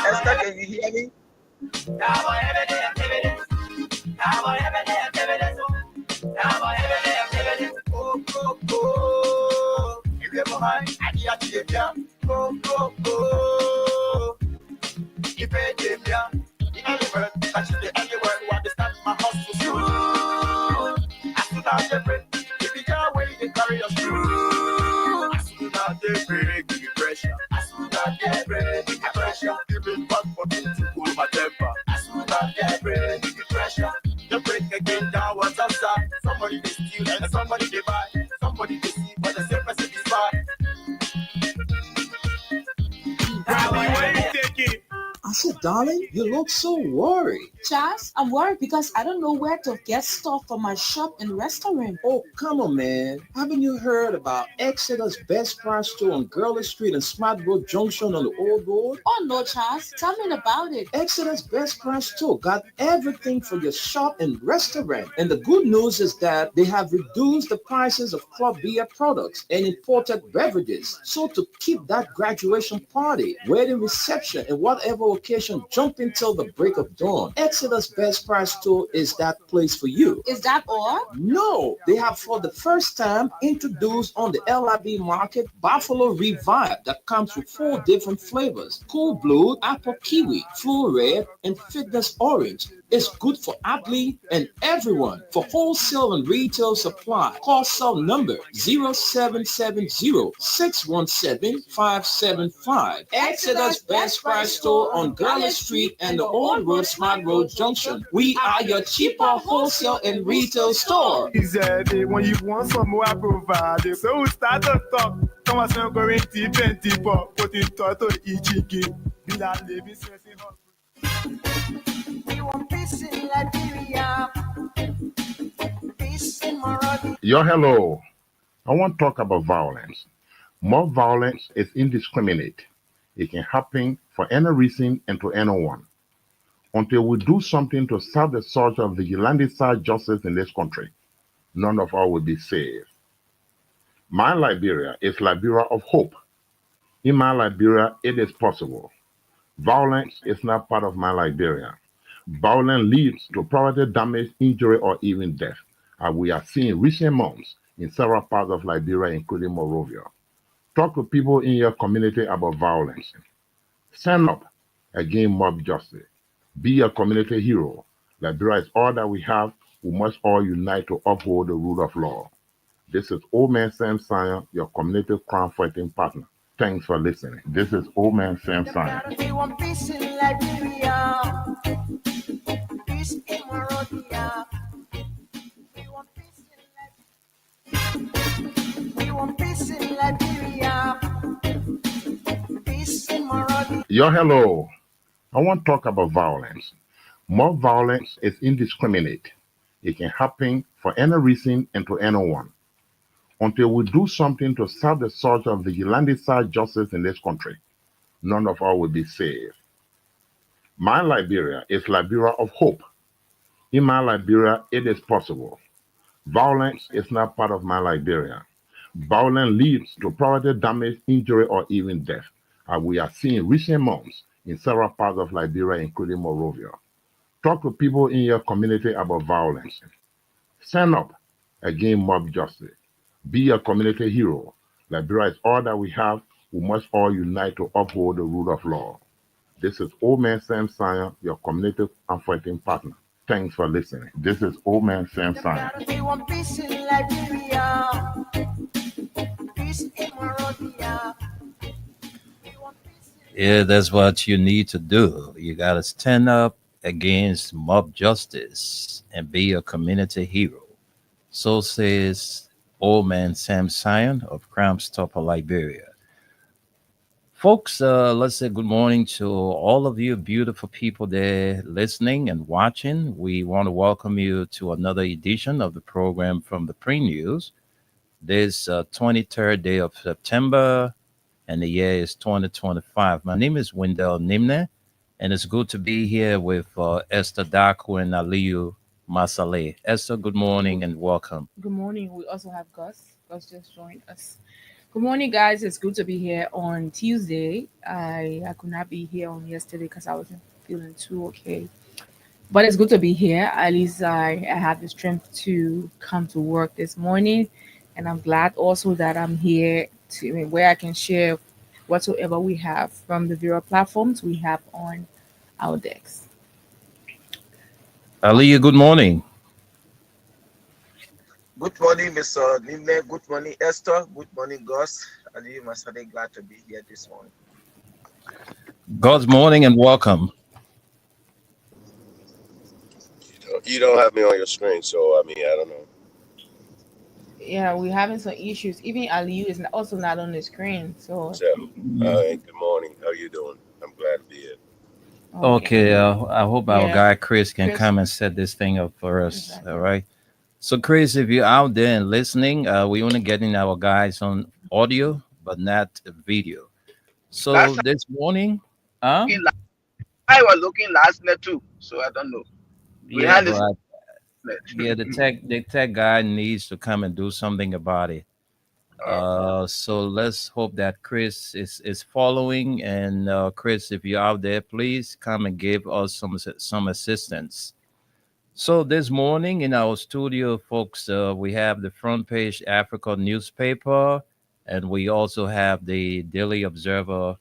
Esther, can you hear me? Somebody they steal and somebody they buy, somebody they see, but the same person is bad. I said, darling, you look so worried. Charles, I'm worried because I don't know where to get stuff for my shop and restaurant. Oh, come on, man. Haven't you heard about Exeter's Best Price Store on Gurley Street and Smart Road Junction on the Old Road? Oh, no, Charles. Tell me about it. Exeter's Best Price Store got everything for your shop and restaurant. And the good news is that they have reduced the prices of club beer products and imported beverages. So to keep that graduation party, wedding reception, and whatever occasion jumping till the break of dawn, Exeter's Best Price Store is that place for you. Is that all? No, they have for the first time introduced on the LIB market Buffalo Revive that comes with 4 different flavors: Cool Blue, Apple Kiwi, Full Red, and Fitness Orange. It's good for athlete and everyone. For wholesale and retail supply, call cell number 0770-617-575. Exeter's Best Price Store on Gurley Street and the Old Road Smart Road Junction. We are your cheaper wholesale and retail store. When you want some more, I provide it. So we start to talk. Come on, some going to 20 put it to each game. We want peace in Liberia, peace in Monrovia. Yo, hello. I want to talk about violence. More violence is indiscriminate. It can happen for any reason and to anyone. Until we do something to stop the surge of vigilante-style justice in this country, none of us will be safe. My Liberia is Liberia of hope. In my Liberia, it is possible. Violence is not part of my Liberia. Violence leads to property damage, injury, or even death, as we have seen in recent months in several parts of Liberia, including Monrovia. Talk to people in your community about violence. Stand up against mob justice. Be a community hero. Liberia is all that we have. We must all unite to uphold the rule of law. This is Old Man Sam Sion, your community crime fighting partner. Thanks for listening. This is Old Man Sam Sion. We want peace in Liberia, peace in Monrovia. We want peace in Liberia. We want peace in Liberia, peace in Monrovia. Yo, hello. I want to talk about violence. More violence is indiscriminate. It can happen for any reason and to anyone. Until we do something to stop the surge of vigilante-style justice in this country, none of us will be safe. My Liberia is Liberia of hope. In my Liberia, it is possible. Violence is not part of my Liberia. Violence leads to property damage, injury, or even death, as we have seen in recent months in several parts of Liberia, including Monrovia. Talk to people in your community about violence. Stand up against mob justice. Be a community hero. Liberia is all that we have. We must all unite to uphold the rule of law. This is Old Man Sam Sion, your community and fighting partner. Thanks for listening. This is Old Man Sam Sion. We want peace in Liberia, peace in Monrovia. Yeah, that's what you need to do. You got to stand up against mob justice and be a community hero. So says Old Man Sam Sion of Crime Stopper Liberia. Folks, let's say good morning to all of you beautiful people there listening and watching. We want to welcome you to another edition of the program from the Pre-News. This 23rd day of September, and the year is 2025. My name is Wendell Nimne, and it's good to be here with Esther Daku and Aliyu Masale. Esther, good morning and welcome. Good morning. We also have Gus. Gus just joined us. Good morning, guys. It's good to be here on Tuesday. I could not be here on yesterday because I wasn't feeling too okay. But it's good to be here. At least I have the strength to come to work this morning. And I'm glad also that I'm here where I can share whatsoever we have from the various platforms we have on our decks. Aliyah, good morning. Good morning, Mr. Nime. Good morning, Esther. Good morning, Gus. Ali Masade, glad to be here this morning. God's morning and welcome. You don't have me on your screen, so I mean, I don't know. Yeah, we're having some issues. Even Aliyu is also not on the screen. So, So, good morning. How you doing? I'm glad to be here. Okay, I hope our Yeah. guy Chris can Chris. come and set this thing up for us. Exactly. All right. So, Chris, if you're out there and listening, we only getting our guys on audio, but not video. So Last this morning, I was looking last night too, so I don't know. We yeah, had this. but yeah, the tech guy needs to come and do something about it. So let's hope that Chris is following. And Chris, if you're out there, please come and give us some assistance. So this morning in our studio, folks, we have the Front Page Africa newspaper, and we also have the Daily Observer.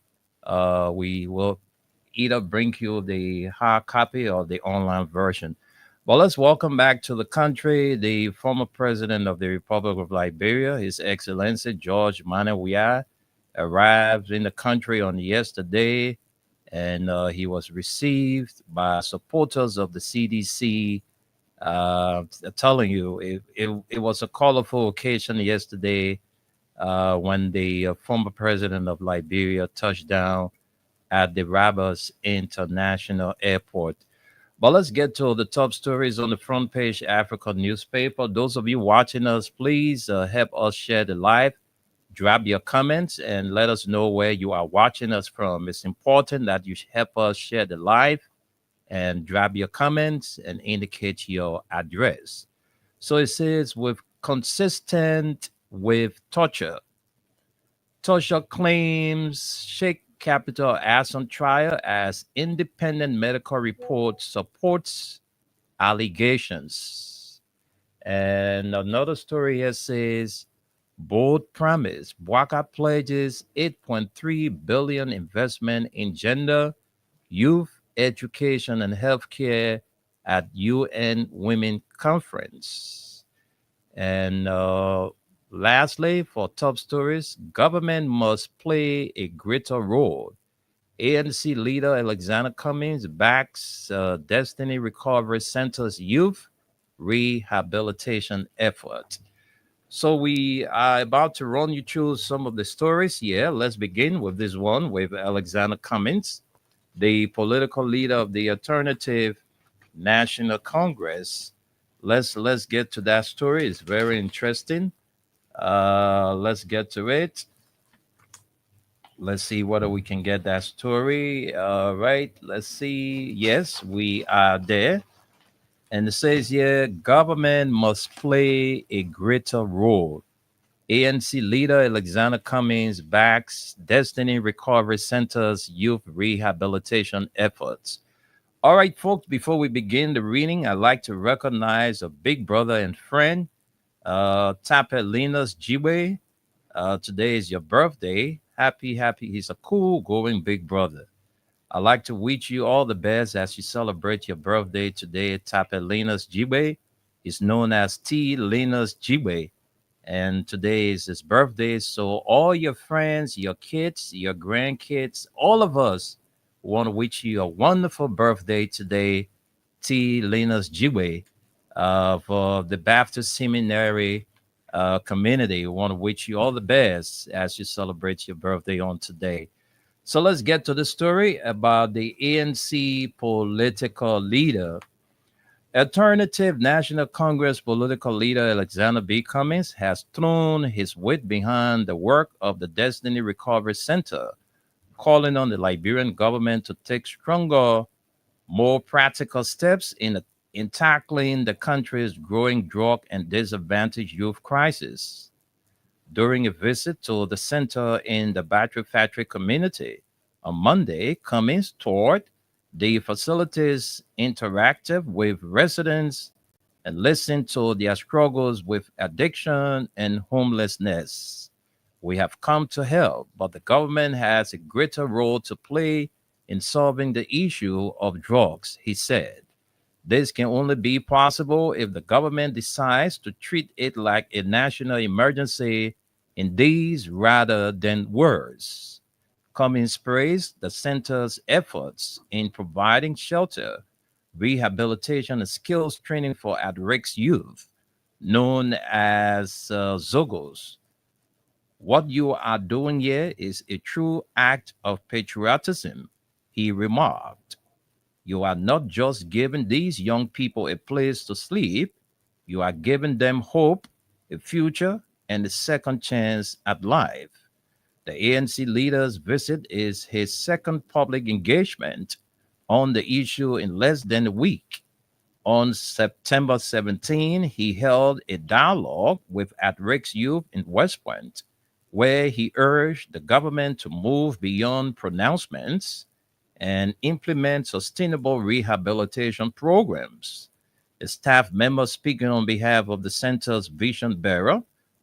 We will either bring you the hard copy or the online version. Well, let's welcome back to the country the former president of the Republic of Liberia, His Excellency George Manneh Weah, arrived in the country on yesterday, and he was received by supporters of the CDC. Telling you, it was a colorful occasion yesterday when the former president of Liberia touched down at the Rabas International Airport. But let's get to the top stories on the Front Page Africa newspaper. Those of you watching us, please help us share the live. Drop your comments and let us know where you are watching us from. It's important that you help us share the live and drop your comments and indicate your address. So it says, with consistent with torture claims shake capital as on trial as independent medical report supports allegations. And another story here says, bold promise, Bwaka pledges 8.3 billion investment in gender, youth, education, and healthcare at UN Women Conference. And lastly, for top stories, government must play a greater role. ANC leader Alexander Cummings backs Destiny Recovery Center's youth rehabilitation effort. So we are about to run you through some of the stories here. Let's begin with this one with Alexander Cummings, the political leader of the Alternative National Congress. Let's get to that story. It's very interesting. Let's get to it. Let's see whether we can get that story. Right. Let's see. Yes, we are there. And it says here, government must play a greater role. ANC leader Alexander Cummings backs Destiny Recovery Center's youth rehabilitation efforts. All right, folks, before we begin the reading, I'd like to recognize a big brother and friend, Tape Linus Jiwe. Today is your birthday. Happy. He's a cool, going big brother. I'd like to wish you all the best as you celebrate your birthday today. Tape Linus Jiwe is known as T. Linus Jiwe. And today is his birthday. So all your friends, your kids, your grandkids, all of us want to wish you a wonderful birthday today, T. Linus Jiwe, for the Baptist Seminary community. We want to wish you all the best as you celebrate your birthday on today. So let's get to the story about the ANC political leader. Alternative National Congress political leader Alexander B. Cummings has thrown his weight behind the work of the Destiny Recovery Center, calling on the Liberian government to take stronger, more practical steps in in tackling the country's growing drug and disadvantaged youth crisis. During a visit to the center in the Battery Factory community on Monday, Cummings toured the facilities, interactive with residents, and listened to their struggles with addiction and homelessness. We have come to help, but the government has a greater role to play in solving the issue of drugs, he said. This can only be possible if the government decides to treat it like a national emergency in deeds rather than words. Cummings praised the center's efforts in providing shelter, rehabilitation, and skills training for at-risk youth, known as Zogos. What you are doing here is a true act of patriotism, he remarked. You are not just giving these young people a place to sleep, you are giving them hope, a future, and a second chance at life. The ANC leader's visit is his second public engagement on the issue in less than a week. On September 17, he held a dialogue with at-risk youth in West Point, where he urged the government to move beyond pronouncements and implement sustainable rehabilitation programs. A staff member speaking on behalf of the center's vision bearer,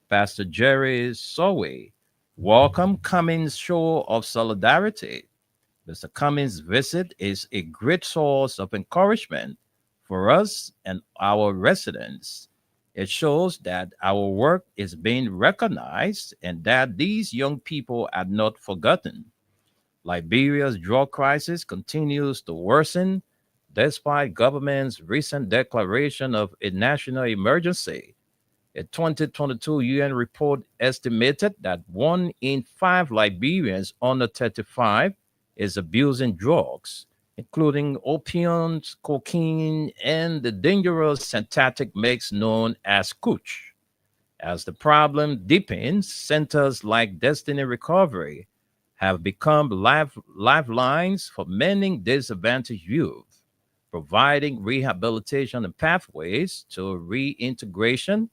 Pastor Jerry Soway, welcomed Cummings' show of solidarity. Mr. Cummings' visit is a great source of encouragement for us and our residents. It shows that our work is being recognized and that these young people are not forgotten. Liberia's drug crisis continues to worsen despite government's recent declaration of a national emergency. A 2022 UN report estimated that 1 in 5 Liberians under 35 is abusing drugs, including opiates, cocaine, and the dangerous synthetic mix known as kuch. As the problem deepens, centers like Destiny Recovery have become lifelines for many disadvantaged youth, providing rehabilitation and pathways to reintegration.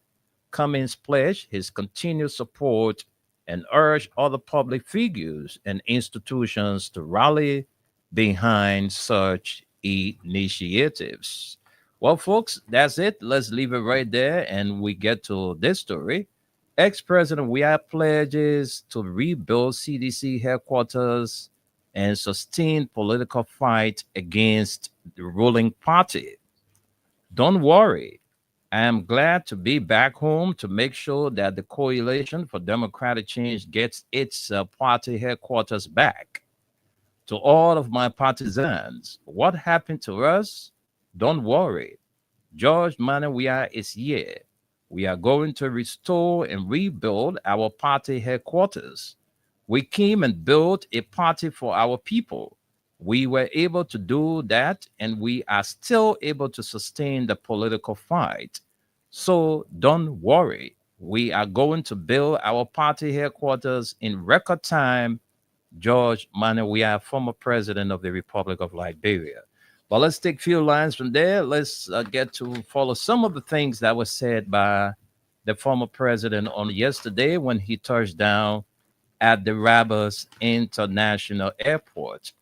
Cummings pledged his continued support and urged other public figures and institutions to rally behind such initiatives. Well, folks, that's it. Let's leave it right there and we get to this story. Ex-President Weah pledges to rebuild CDC headquarters and sustain political fight against the ruling party. Don't worry. I am glad to be back home to make sure that the Coalition for Democratic Change gets its party headquarters back. To all of my partisans, what happened to us? Don't worry. George Manneh Weah is here. We are going to restore and rebuild our party headquarters. We came and built a party for our people. We were able to do that, and we are still able to sustain the political fight. So don't worry. We are going to build our party headquarters in record time. George Manneh Weah, former president of the Republic of Liberia. But let's take a few lines from there. Let's get to follow some of the things that were said by the former president on yesterday when he touched down at the Rabas International Airport.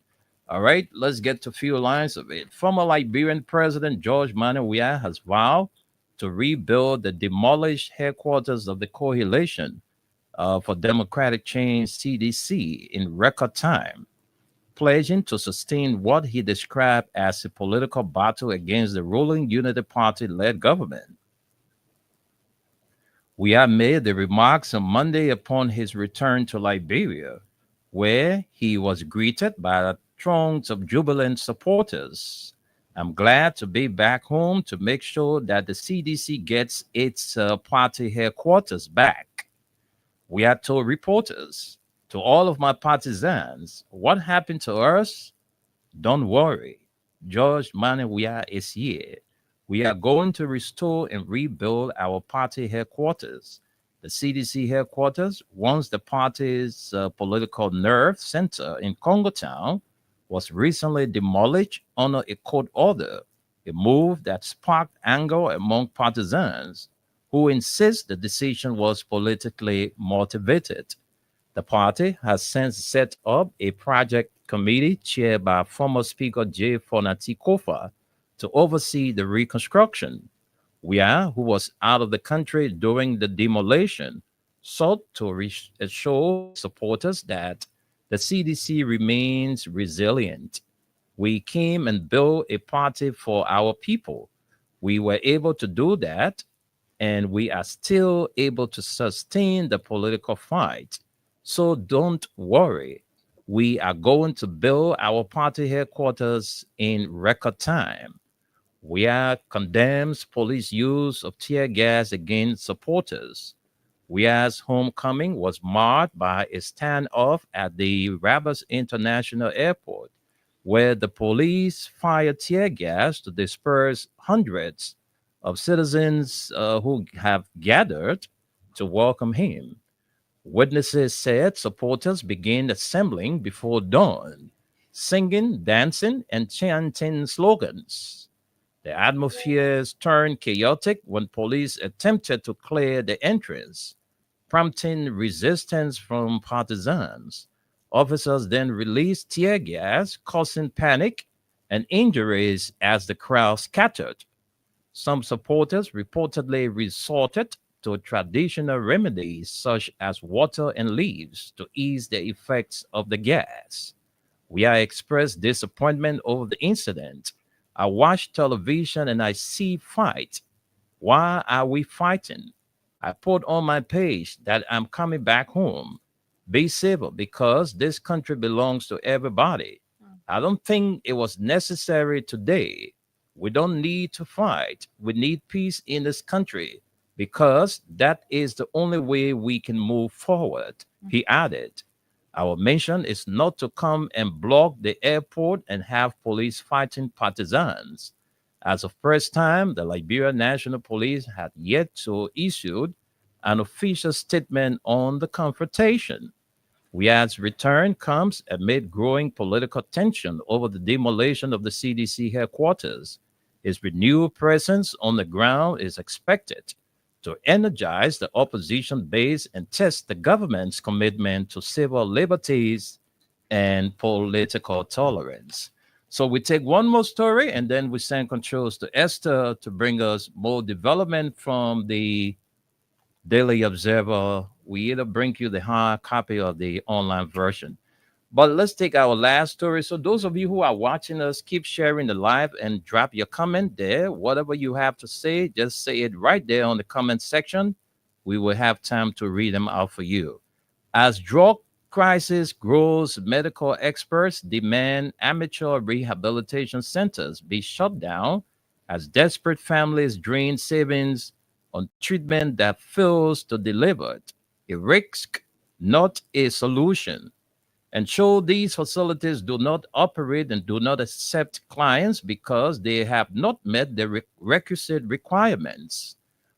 All right, let's get to a few lines of it. Former Liberian President George Manneh Weah has vowed to rebuild the demolished headquarters of the Coalition for Democratic Change, CDC, in record time, pledging to sustain what he described as a political battle against the ruling Unity Party-led government. Weah made the remarks on Monday upon his return to Liberia, where he was greeted by throngs of jubilant supporters. I'm glad to be back home to make sure that the CDC gets its party headquarters back. Weah told reporters, to all of my partisans, what happened to us? Don't worry. George Manneh Weah is here. We are going to restore and rebuild our party headquarters. The CDC headquarters, once the party's political nerve center in Congo Town, was recently demolished under a court order. a move that sparked anger among partisans who insist the decision was politically motivated. The party has since set up a project committee chaired by former Speaker Jay Fonati Kofa to oversee the reconstruction. Weah, who was out of the country during the demolition, sought to assure supporters that the CDC remains resilient. We came and built a party for our people. We were able to do that, and we are still able to sustain the political fight. So don't worry. We are going to build our party headquarters in record time. Weah condemns police use of tear gas against supporters. Weah's homecoming was marked by a standoff at the Rabas International Airport, where the police fired tear gas to disperse hundreds of citizens who have gathered to welcome him. Witnesses said supporters began assembling before dawn, singing, dancing, and chanting slogans. The atmosphere turned chaotic when police attempted to clear the entrance, prompting resistance from partisans. Officers then released tear gas, causing panic and injuries as the crowd scattered. Some supporters reportedly resorted to traditional remedies such as water and leaves to ease the effects of the gas. We are expressed disappointment over the incident. I watch television and I see fight. Why are we fighting? I put on my page that I'm coming back home. Be civil because this country belongs to everybody. I don't think it was necessary today. We don't need to fight. We need peace in this country because that is the only way we can move forward. He added, our mission is not to come and block the airport and have police fighting partisans. As of first time, the Liberia National Police had yet to issue an official statement on the confrontation. Weah's return comes amid growing political tension over the demolition of the CDC headquarters. His renewed presence on the ground is expected to energize the opposition base and test the government's commitment to civil liberties and political tolerance. So we take one more story and then we send controls to Esther to bring us more development from the Daily Observer. We either bring you the hard copy or the online version. But let's take our last story. So those of you who are watching us, keep sharing the live and drop your comment there. Whatever you have to say, just say it right there on the comment section. We will have time to read them out for you. As drug crisis grows, medical experts demand amateur rehabilitation centers be shut down as desperate families drain savings on treatment that fails to deliver it. A risk, not a solution. And so these facilities do not operate and do not accept clients because they have not met the requisite requirements.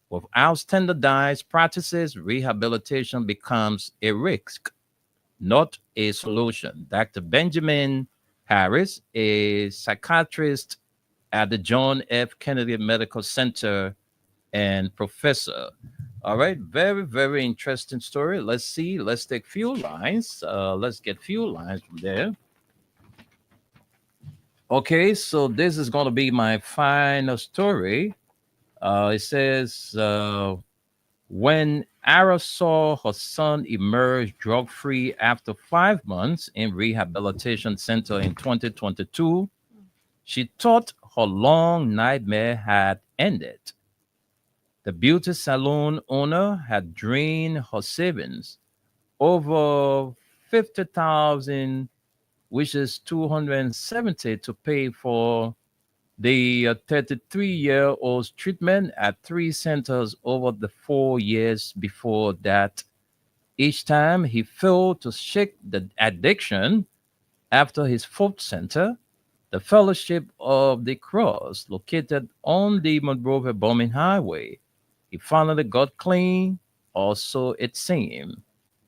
Without standardized practices, rehabilitation becomes a risk, not a solution. Dr. Benjamin Harris, a psychiatrist at the John F. Kennedy Medical Center and professor. All right, very, very interesting story. Let's see. Let's take few lines. Let's get few lines from there. Okay, so this is going to be my final story. It says, when Ara saw her son emerge drug-free after 5 months in rehabilitation center in 2022, she thought her long nightmare had ended. The beauty salon owner had drained her savings, over 50,000, which is 270, to pay for the 33-year-old's treatment at 3 centers over the 4 years before that. Each time he failed to shake the addiction. After his 4th center, the Fellowship of the Cross, located on the Monrovia Bombing Highway, he finally got clean, or so it seemed.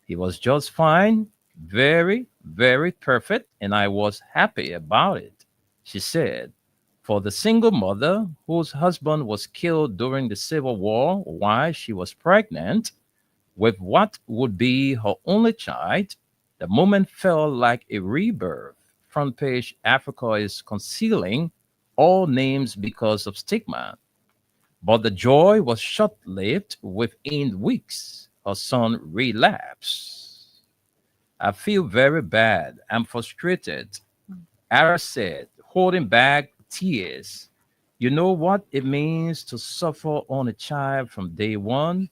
He was just fine, very, very perfect, and I was happy about it, she said. For the single mother whose husband was killed during the Civil War while she was pregnant with what would be her only child, the moment felt like a rebirth. Front page Africa is concealing all names because of stigma. But the joy was short lived. Within weeks, her son relapsed. I feel very bad. I'm frustrated. Ara said, holding back tears. You know what it means to suffer on a child from day one?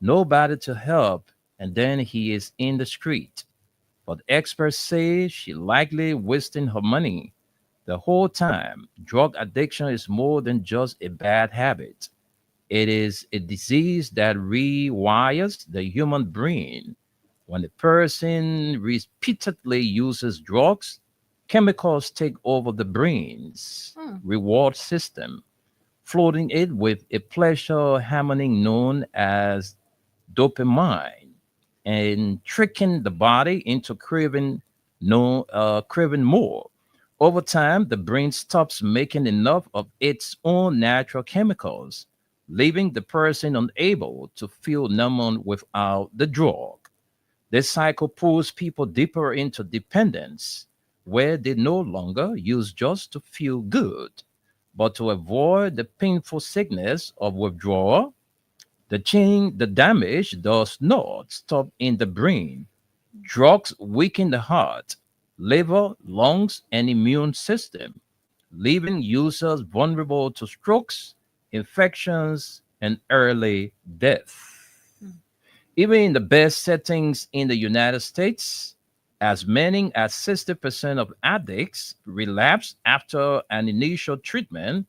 Nobody to help, and then he is in the street. But experts say she likely wasting her money the whole time. Drug addiction is more than just a bad habit. It is a disease that rewires the human brain. When a person repeatedly uses drugs, chemicals take over the brain's reward system, flooding it with a pleasure harmony known as dopamine and tricking the body into craving no craving more. Over time, the brain stops making enough of its own natural chemicals, leaving the person unable to feel numb without the drug. This cycle pulls people deeper into dependence, where they no longer use just to feel good, but to avoid the painful sickness of withdrawal. The damage does not stop in the brain. Drugs weaken the heart, liver, lungs, and immune system, leaving users vulnerable to strokes, infections, and early death. Even in the best settings in the United States, as many as 60% of addicts relapse after an initial treatment.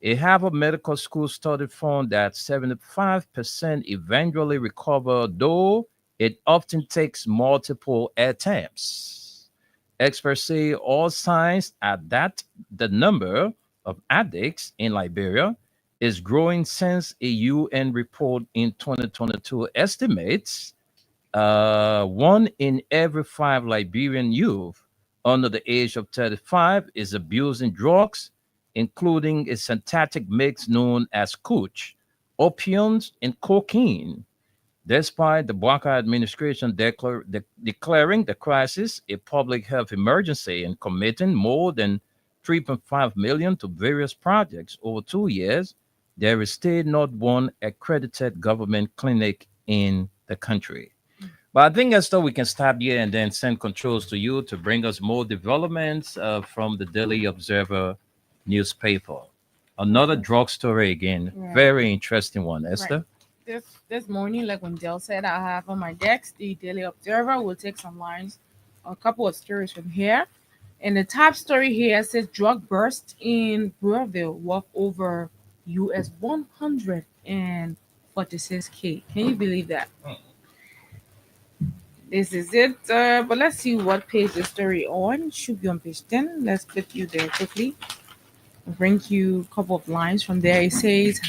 A Harvard Medical School study found that 75% eventually recover, though it often takes multiple attempts. Experts say all signs are that the number of addicts in Liberia is growing since a UN report in 2022 estimates one in every five Liberian youth under the age of 35 is abusing drugs, including a synthetic mix known as Kuch, opiums, and cocaine. Despite the Blanca administration declaring the crisis a public health emergency and committing more than 3.5 million to various projects over 2 years, there is still not one accredited government clinic in the country. But I think, Esther, we can stop here and then send controls to you to bring us more developments from the Daily Observer newspaper. Another drug story again. Right. Very interesting one, Esther. This morning, like when Dell said, I have on my desk the Daily Observer. We'll take some lines, a couple of stories from here. And the top story here says drug burst in Burville worth over US 146K. Can you believe that? This is it. But let's see what page the story on. Should be on page 10. Let's click you there quickly. I'll bring you a couple of lines from there. It says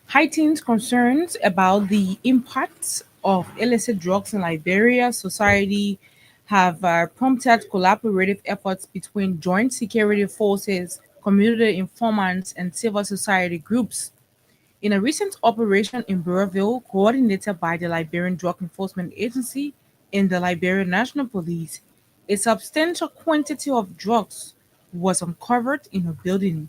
heightened concerns about the impacts of illicit drugs in Liberia society have prompted collaborative efforts between joint security forces, community informants, and civil society groups. In a recent operation in Burville, coordinated by the Liberian Drug Enforcement Agency and the Liberian National Police, a substantial quantity of drugs was uncovered in a building.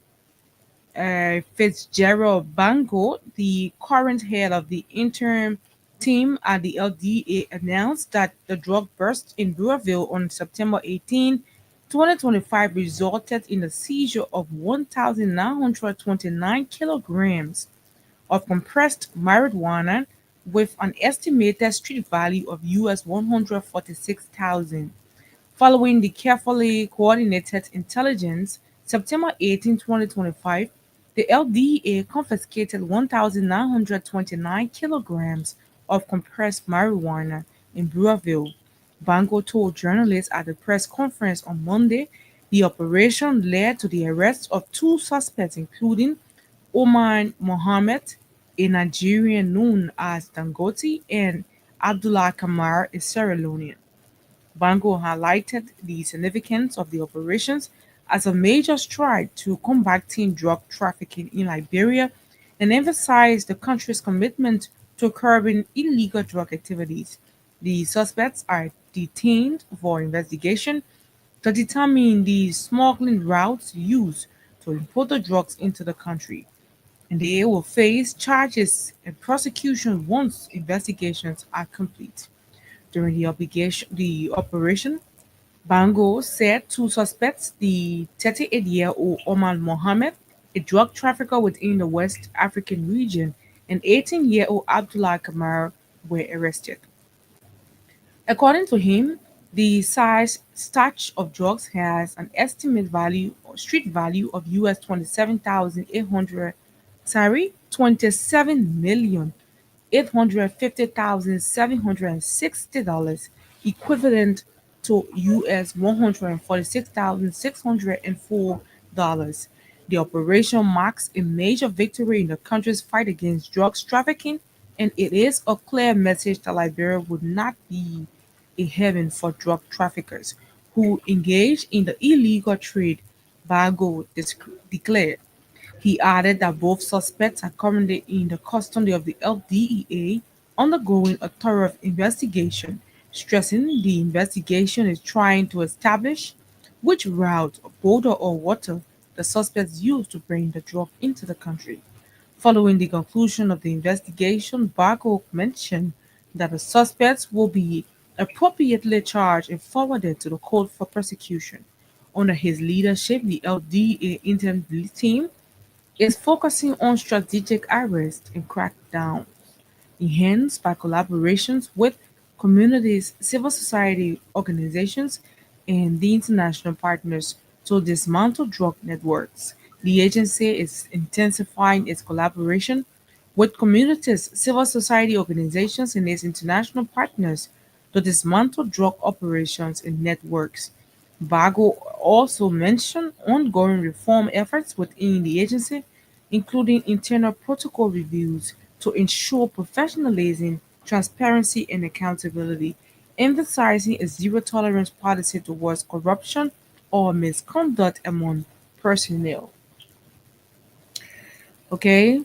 Fitzgerald Bango, the current head of the interim team at the LDA, announced that the drug burst in Burville on September 18, 2025 resulted in the seizure of 1,929 kilograms of compressed marijuana with an estimated street value of US 146,000. Following the carefully coordinated intelligence, September 18, 2025, the LDA confiscated 1,929 kilograms of compressed marijuana in Burville. Bango told journalists at the press conference on Monday the operation led to the arrest of two suspects, including Omar Mohammed, a Nigerian known as Dangote, and Abdullah Kamar, a Sierra Leonean. Bango highlighted the significance of the operations as a major stride to combating drug trafficking in Liberia and emphasized the country's commitment to curbing illegal drug activities. The suspects are detained for investigation to determine the smuggling routes used to import the drugs into the country, and they will face charges and prosecution once investigations are complete. During the operation, Bango said two suspects, the 38-year-old Omar Mohammed, a drug trafficker within the West African region, and 18-year-old Abdullah Kamar, were arrested. According to him, the size stash of drugs has an estimate value or street value of US 27,800, sorry, 27,850,760 dollars, equivalent to US $146,604. The operation marks a major victory in the country's fight against drugs trafficking, and it is a clear message that Liberia would not be a haven for drug traffickers who engage in the illegal trade, Bago declared. He added that both suspects are currently in the custody of the LDEA, undergoing a thorough investigation, stressing the investigation is trying to establish which route, border, or water the suspects used to bring the drug into the country. Following the conclusion of the investigation, Bago mentioned that the suspects will be appropriately charged and forwarded to the court for prosecution. Under his leadership, the LDA interim team is focusing on strategic arrest and crackdown, enhanced by collaborations with communities, civil society organizations, and the international partners to dismantle drug networks. The agency is intensifying its collaboration with communities, civil society organizations, and its international partners to dismantle drug operations and networks. Bago also mentioned ongoing reform efforts within the agency, including internal protocol reviews to ensure professionalism, transparency, and accountability, emphasizing a zero tolerance policy towards corruption or misconduct among personnel. Okay,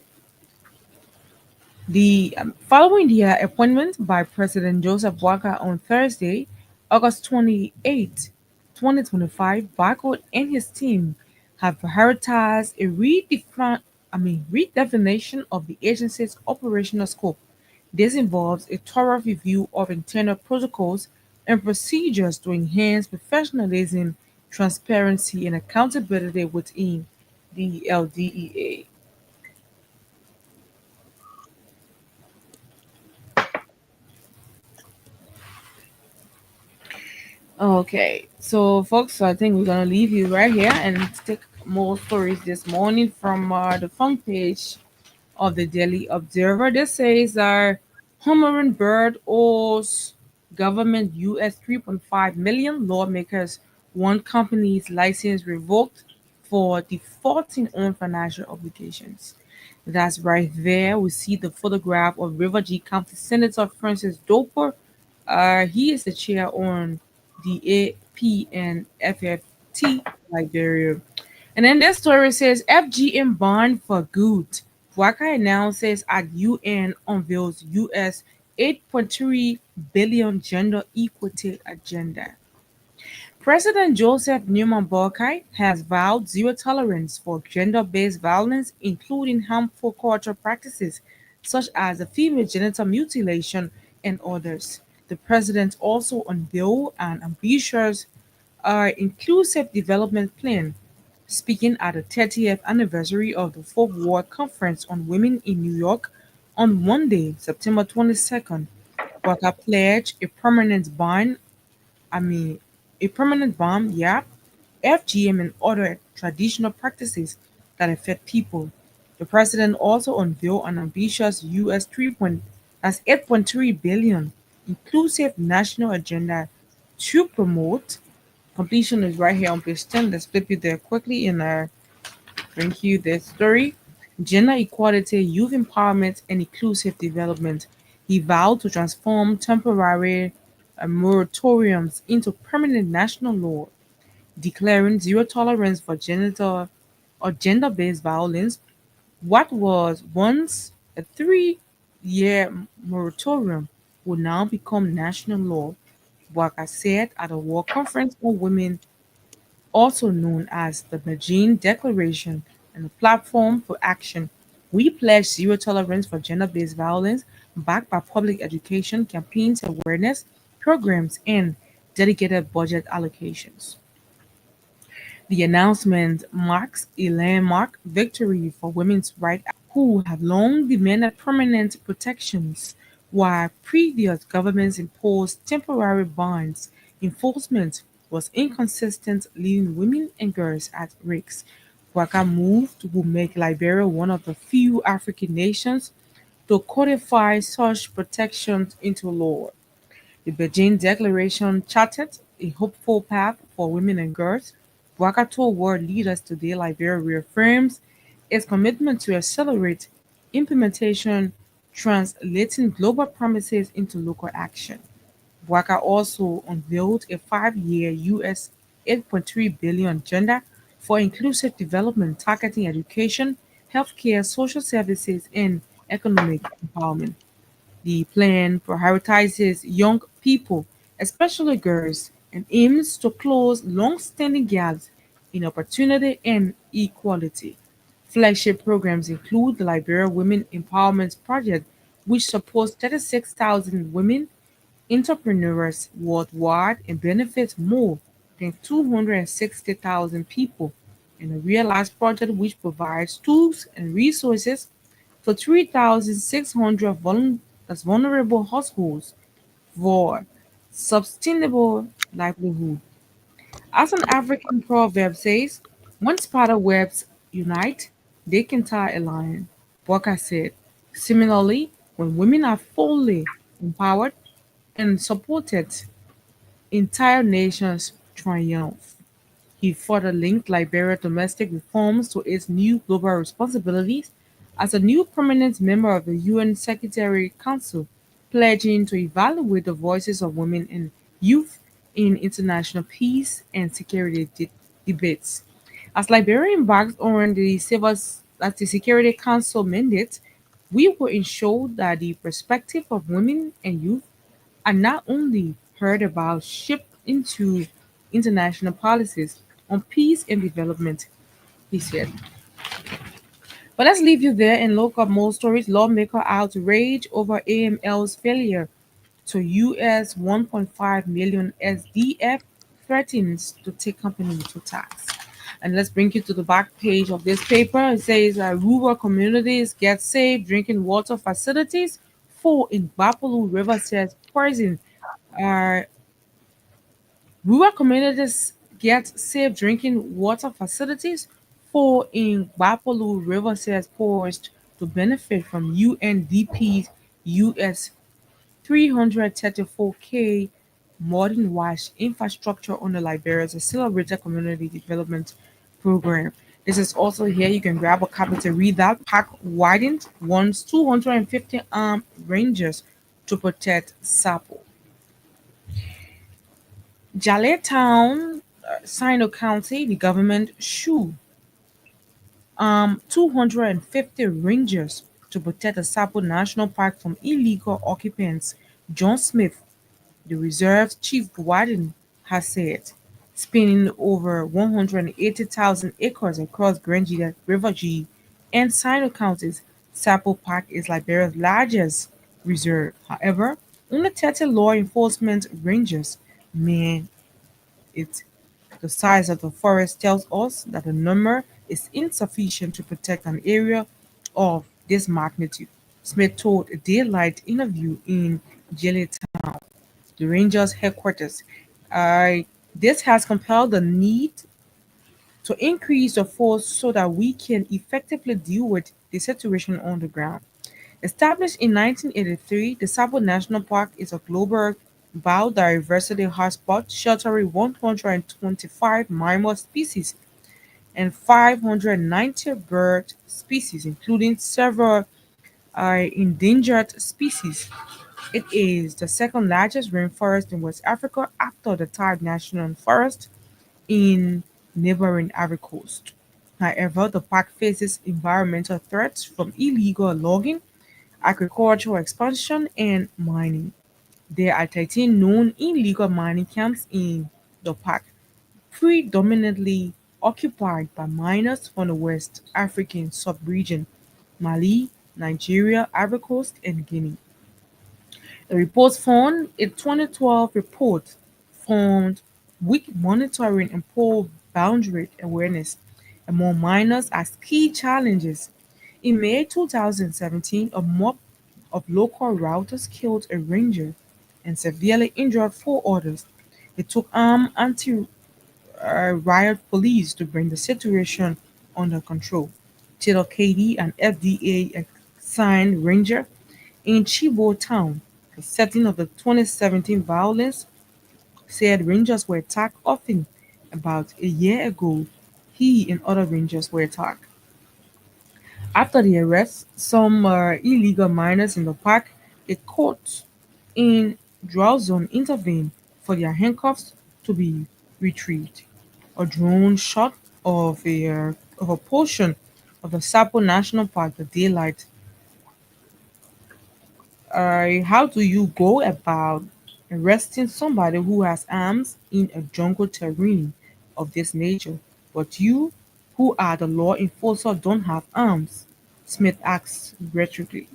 the following the appointment by President Joseph Boakai on Thursday, August 28, 2025, Barcode and his team have prioritized a redefinition of the agency's operational scope. This involves a thorough review of internal protocols and procedures to enhance professionalism, transparency, and accountability within the LDEA. Okay, so folks, I think we're gonna leave you right here and take more stories this morning from the front page of the Daily Observer. This says Hummingbird owes government US 3.5 million. Lawmakers want company's license revoked for defaulting on financial obligations. That's right there. We see the photograph of River G County Senator Francis Doper. He is the chair on the APNFFT Liberia. And then this story says FGM banned for good. Waka announces at UN unveils US 8.3 billion gender equity agenda. President Joseph Newman Boakai has vowed zero tolerance for gender-based violence, including harmful cultural practices such as the female genital mutilation and others. The president also unveiled an ambitious inclusive development plan. Speaking at the 30th anniversary of the Fourth World Conference on Women in New York on Monday, September 22nd, Waka pledged I mean, a permanent ban, yeah, FGM and other traditional practices that affect people. The president also unveiled an ambitious US 8.3 billion inclusive national agenda to promote. Completion is right here on page 10. Let's flip you there quickly and bring you this story. Gender equality, youth empowerment, and inclusive development. He vowed to transform temporary moratoriums into permanent national law. declaring zero tolerance for genital or gender-based violence. What was once a 3-year moratorium will now become national law, Waka said at a World Conference on Women, also known as the Beijing Declaration, and a platform for action. We pledge zero tolerance for gender based violence, backed by public education campaigns, awareness programs, and dedicated budget allocations. The announcement marks a landmark victory for women's rights who have long demanded permanent protections, while previous governments imposed temporary bans. Enforcement was inconsistent, leaving women and girls at risk. Waka moved will make Liberia one of the few African nations to codify such protections into law. The Beijing Declaration charted a hopeful path for women and girls. Waka told world leaders today Liberia reaffirms its commitment to accelerate implementation, translating global promises into local action. Waka also unveiled a 5-year US 8.3 billion agenda for inclusive development targeting education, healthcare, social services, and economic empowerment. The plan prioritizes young people, especially girls, and aims to close long-standing gaps in opportunity and equality. Flagship programs include the Liberia Women Empowerment Project, which supports 36,000 women entrepreneurs worldwide and benefits more than 260,000 people, and a Realize project which provides tools and resources for 3,600 vulnerable households for sustainable livelihood. As an African proverb says, when spider webs unite, they can tie a lion. Walker said. Similarly, when women are fully empowered and supported, entire nations triumph. He further linked Liberia's domestic reforms to its new global responsibilities as a new permanent member of the UN Secretary Council, pledging to evaluate the voices of women and youth in international peace and security debates. As Liberia embarks on the Security Council mandate, we will ensure that the perspective of women and youth are not only heard about shaped into international policies on peace and development, he said. But let's leave you there and look up more stories. Lawmaker outrage over AML's failure to US 1.5 million SDF threatens to take company to tax. And let's bring you to the back page of this paper. It says rural communities get safe drinking water facilities. Full in Bapolu River says poison. Uh, Rural communities get safe drinking water facilities. For in Bapolu River says poised to benefit from UNDP's US 334K modern wash infrastructure under Liberia's Accelerated Community Development Program. This is also here. You can grab a copy to read that. Park widened wants 250 armed rangers to protect Sapo. Jaletown, Sino County, the government shoe 250 rangers to protect the Sapo National Park from illegal occupants. John Smith, the reserve's chief warden, has said, spanning over 180,000 acres across Grangida, River G, and Sino counties. Sapo Park is Liberia's largest reserve. However, only 30 law enforcement rangers man it. The size of the forest tells us that the number is insufficient to protect an area of this magnitude, Smith told a daylight interview in Jellytown, the Rangers headquarters. This has compelled the need to increase the force so that we can effectively deal with the situation on the ground. Established in 1983, the Sabo National Park is a global biodiversity hotspot sheltering 125 mammal species and 590 bird species, including several endangered species. It is the second largest rainforest in West Africa after the Thai National Forest in neighboring Ivory Coast. However, the park faces environmental threats from illegal logging, agricultural expansion, and mining. There are 13 known illegal mining camps in the park, predominantly occupied by miners from the West African sub-region, Mali, Nigeria, Ivory Coast, and Guinea. The report found a 2012 report found weak monitoring and poor boundary awareness among miners as key challenges. In May 2017, a mob of local routers killed a ranger and severely injured four others. It took armed anti-riot police to bring the situation under control. Taylor Katie, an FDA assigned ranger in Chibo Town, the setting of the 2017 violence, said rangers were attacked often. About a year ago, he and other rangers were attacked. After the arrest, some illegal miners in the park, a court in Drawson intervened for their handcuffs to be retrieved. A drone shot of a portion of the Sapo National Park, the daylight. How do you go about arresting somebody who has arms in a jungle terrain of this nature, but you, who are the law enforcer, don't have arms? Smith asked rhetorically.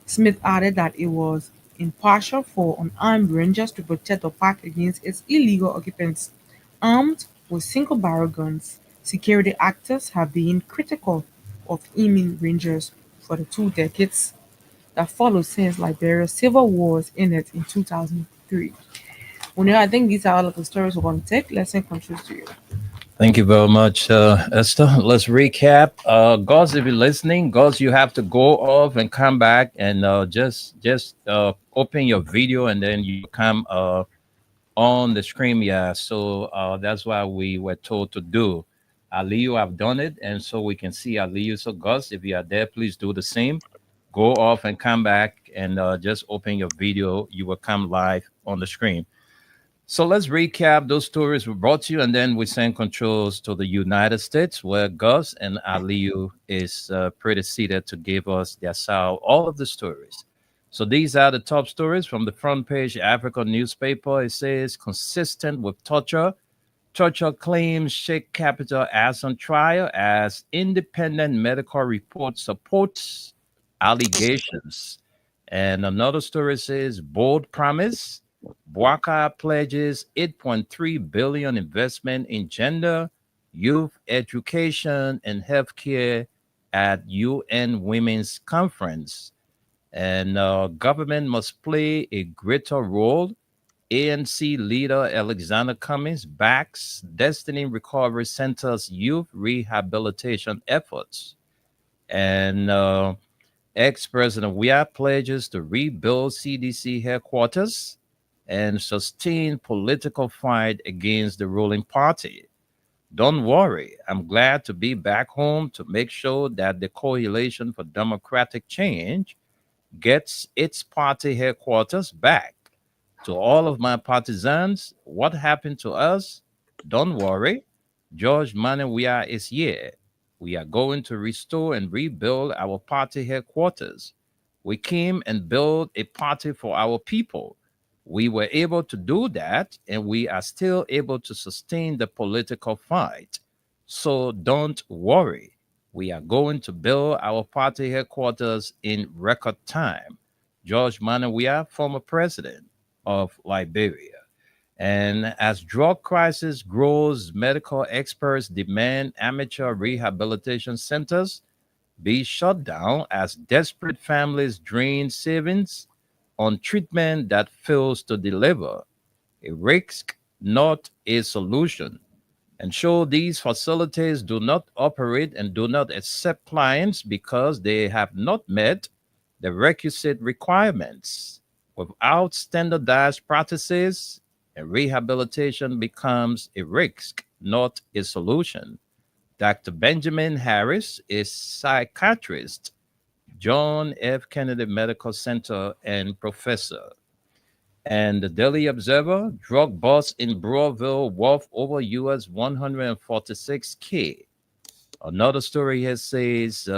Smith added that it was impartial for unarmed rangers to protect the park against its illegal occupants armed with single barrel guns. Security actors have been critical of aiming rangers for the 2 decades that followed since Liberia's civil wars ended in 2003. Well, now I think these are all of the stories we're going to take. Let's send controls to you. Thank you very much, Esther. Let's recap. Gauze, if you're listening, Gauze, you have to go off and come back and just open your video and then you come on the screen. Yeah, so that's why we were told to do. Aliyu have done it, and so we can see Aliyu. So Gauze, if you are there, please do the same. Go off and come back and just open your video. You will come live on the screen. So let's recap those stories we brought to you, and then we send controls to the United States, where Gus and Aliyu is pretty seated to give us their side, all of the stories. So these are the top stories from the front page Africa newspaper. It says, consistent with torture. Torture claims Sheikh Capital as on trial as independent medical report supports allegations. And another story says, bold promise. Bwaka pledges 8.3 billion investment in gender, youth education, and healthcare at UN Women's Conference. And government must play a greater role. ANC leader Alexander Cummings backs Destiny Recovery Center's youth rehabilitation efforts. And ex-president Weah pledges to rebuild CDC headquarters and sustain political fight against the ruling party. Don't worry, I'm glad to be back home to make sure that the Coalition for Democratic Change gets its party headquarters back. To all of my partisans, what happened to us? Don't worry, George Weah is here. We are going to restore and rebuild our party headquarters. We came and built a party for our people. We were able to do that, and we are still able to sustain the political fight. So don't worry. We are going to build our party headquarters in record time. George Weah, former president of Liberia. And as drug crisis grows, medical experts demand amateur rehabilitation centers be shut down as desperate families drain savings on treatment that fails to deliver. A risk, not a solution. And so these facilities do not operate and do not accept clients because they have not met the requisite requirements. Without standardized practices, and rehabilitation becomes a risk, not a solution. Dr. Benjamin Harris is psychiatrist, John F. Kennedy Medical Center, and professor. And the Daily Observer, drug bust in Broadville worth over US 146K. Another story here says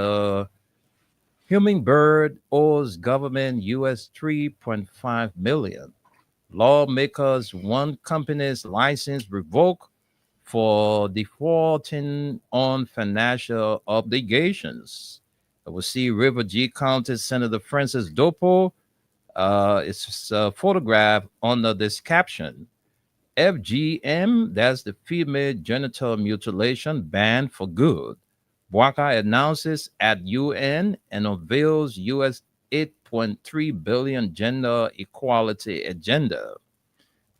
Hummingbird owes government US 3.5 million. Lawmakers want company's license revoked for defaulting on financial obligations. We see River G County Senator Francis Dopo. It's a photograph under this caption. FGM, that's the female genital mutilation banned for good. Bwaka announces at UN and unveils US 8.3 billion gender equality agenda.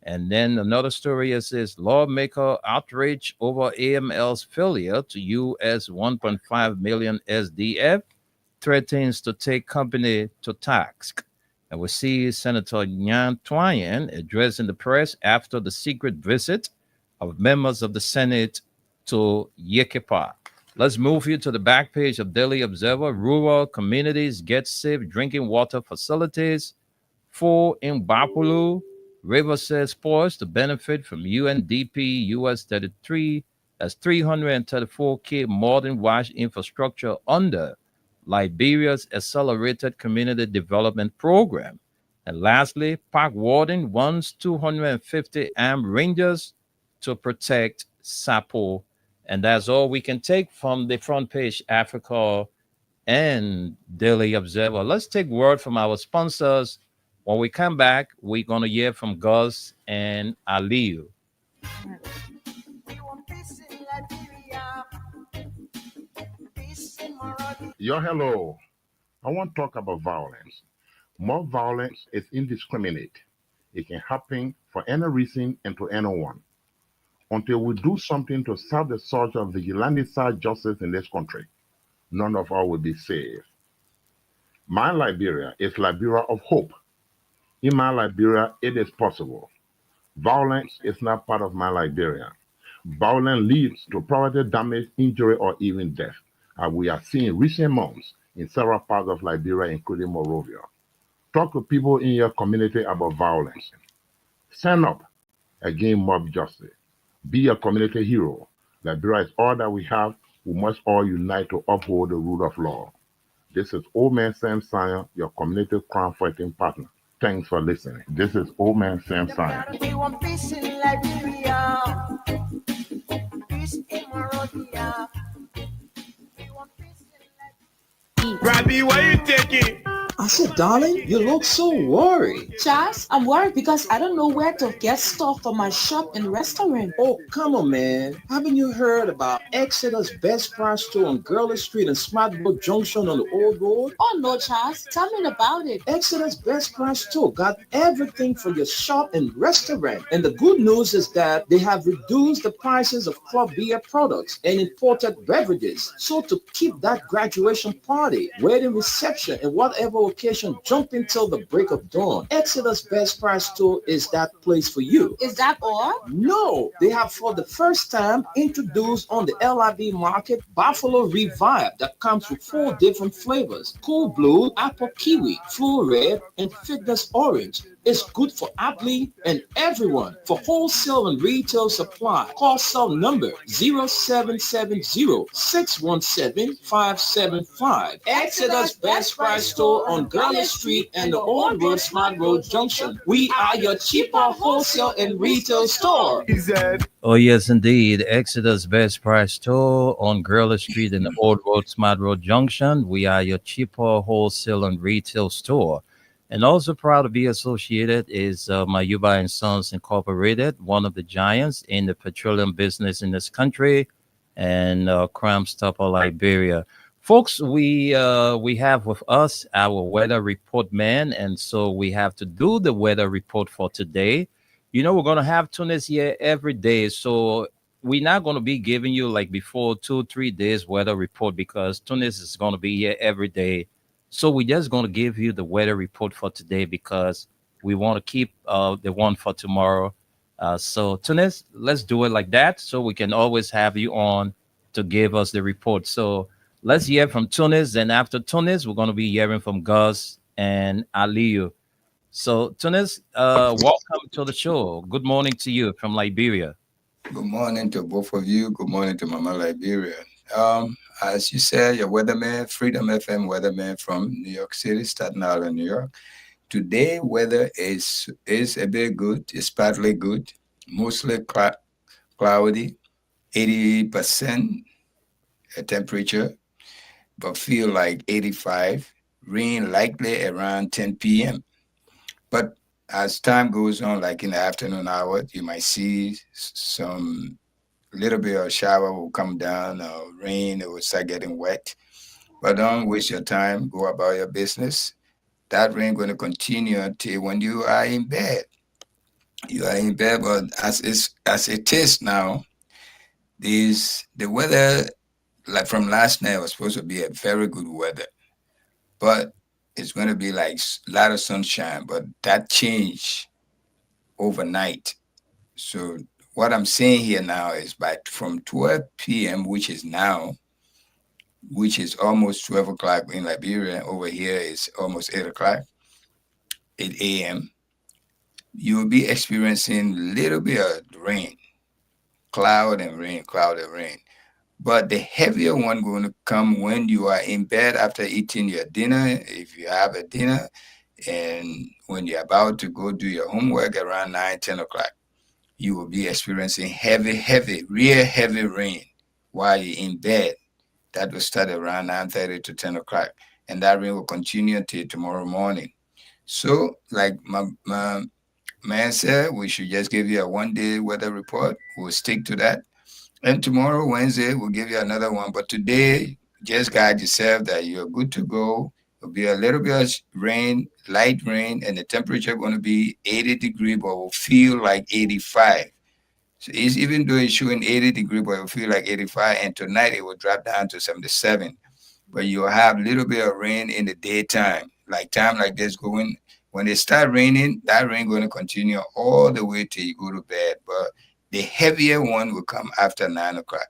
And then another story is this lawmaker outrage over AML's failure to US 1.5 million SDF threatens to take company to task. And we see Senator Nyan Twayen addressing the press after the secret visit of members of the Senate to Yekepa. Let's move you to the back page of Daily Observer. Rural communities get safe drinking water facilities. Full in Bapulu. River says poised to benefit from UNDP US 33 as 334K modern wash infrastructure under Liberia's Accelerated Community Development Program. And lastly, Park Warden wants 250 armed rangers to protect Sapo. And that's all we can take from the front page, Africa and Daily Observer. Let's take word from our sponsors. When we come back, we're going to hear from Gus and Aliu. Hello. I want to talk about violence. More violence is indiscriminate. It can happen for any reason and to anyone. Until we do something to stop the surge of vigilante-style justice in this country, none of us will be saved. My Liberia is Liberia of hope. In my Liberia, it is possible. Violence is not part of my Liberia. Violence leads to property damage, injury, or even death, as we are seeing recent months in several parts of Liberia, including Monrovia. Talk to people in your community about violence. Stand up against mob justice. Be a community hero. Liberia is all that we have. We must all unite to uphold the rule of law. This is Old Man Sam Sion, your community crime fighting partner. Thanks for listening. This is Old Man Sam Sion. We want peace in Liberia. Peace in Monrovia. We want peace in Liberia. Rabbi, why you taking? I said, darling, you look so worried. Charles, I'm worried because I don't know where to get stuff for my shop and restaurant. Oh, come on, man. Haven't you heard about Exeter's Best Price Store on Gurley Street and Smart Road Junction on the Old Road? Oh, no, Charles. Tell me about it. Exeter's Best Price Store got everything for your shop and restaurant. And the good news is that they have reduced the prices of club beer products and imported beverages. So to keep that graduation party, wedding reception, and whatever occasion jumping till the break of dawn, Exeter's Best Price Store is that place for you. Is that all? No, they have for the first time introduced on the LIB market Buffalo Revive that comes with 4 different flavors: Cool Blue, Apple Kiwi, Flu Red, and Fitness Orange. It's good for athlete and everyone. For wholesale and retail supply, call cell number 0770-617-575. Exeter's Best Price Store on Gurley Street and the Old Road Smart Road Junction. We are your cheaper wholesale and retail store. He said, Oh, yes, indeed. Exeter's Best Price Store on Gurley Street in the Old Road Smart Road Junction. We are your cheaper wholesale and retail store. And also proud to be associated is Mayuba and Sons Incorporated, one of the giants in the petroleum business in this country, and Crime Stopper Liberia. Folks, we have with us our weather report man, and so we have to do the weather report for today. You know, we're going to have Tunis here every day, so we're not going to be giving you like before 2-3 days weather report because Tunis is going to be here every day. So we're just going to give you the weather report for today because we want to keep the one for tomorrow. So Tunis, let's do it like that so we can always have you on to give us the report. So let's hear from Tunis. And after Tunis, we're going to be hearing from Gus and Aliu. So, Tunis, welcome to the show. Good morning to you from Liberia. Good morning to both of you. Good morning to Mama Liberia. As you said, your weatherman, Freedom FM weatherman from New York City, Staten Island, New York. Today, weather is a bit good. It's partly good, mostly cloudy, 80% temperature, but feel like 85. Rain likely around 10 p.m. But as time goes on, like in the afternoon hour, you might see some little bit of shower will come down, rain, it will start getting wet. But don't waste your time. Go about your business. That rain going to continue until when you are in bed. You are in bed, but as it is now, the weather like from last night was supposed to be a very good weather, but it's going to be like a lot of sunshine. But that changed overnight. So what I'm saying here now is by from 12 p.m., which is now, which is almost 12 o'clock in Liberia. Over here is almost 8 o'clock, 8 a.m. You will be experiencing a little bit of rain, cloud and rain, cloud and rain. But the heavier one going to come when you are in bed after eating your dinner, if you have a dinner, and when you're about to go do your homework around 9, 10 o'clock. You will be experiencing heavy, real heavy rain while you're in bed. That will start around 9:30 to 10 o'clock. And that rain will continue until tomorrow morning. So, like my man said, we should just give you a 1 day weather report. We'll stick to that. And tomorrow, Wednesday, we'll give you another one. But today, just guide yourself that you're good to go. It'll be a little bit of rain, light rain, and the temperature going to be 80 degrees, but will feel like 85. So it's, even though it's showing 80 degrees, but it will feel like 85. And tonight, it will drop down to 77. But you'll have a little bit of rain in the daytime. Like time like this going, when it start raining, that rain going to continue all the way till you go to bed. But the heavier one will come after 9 o'clock.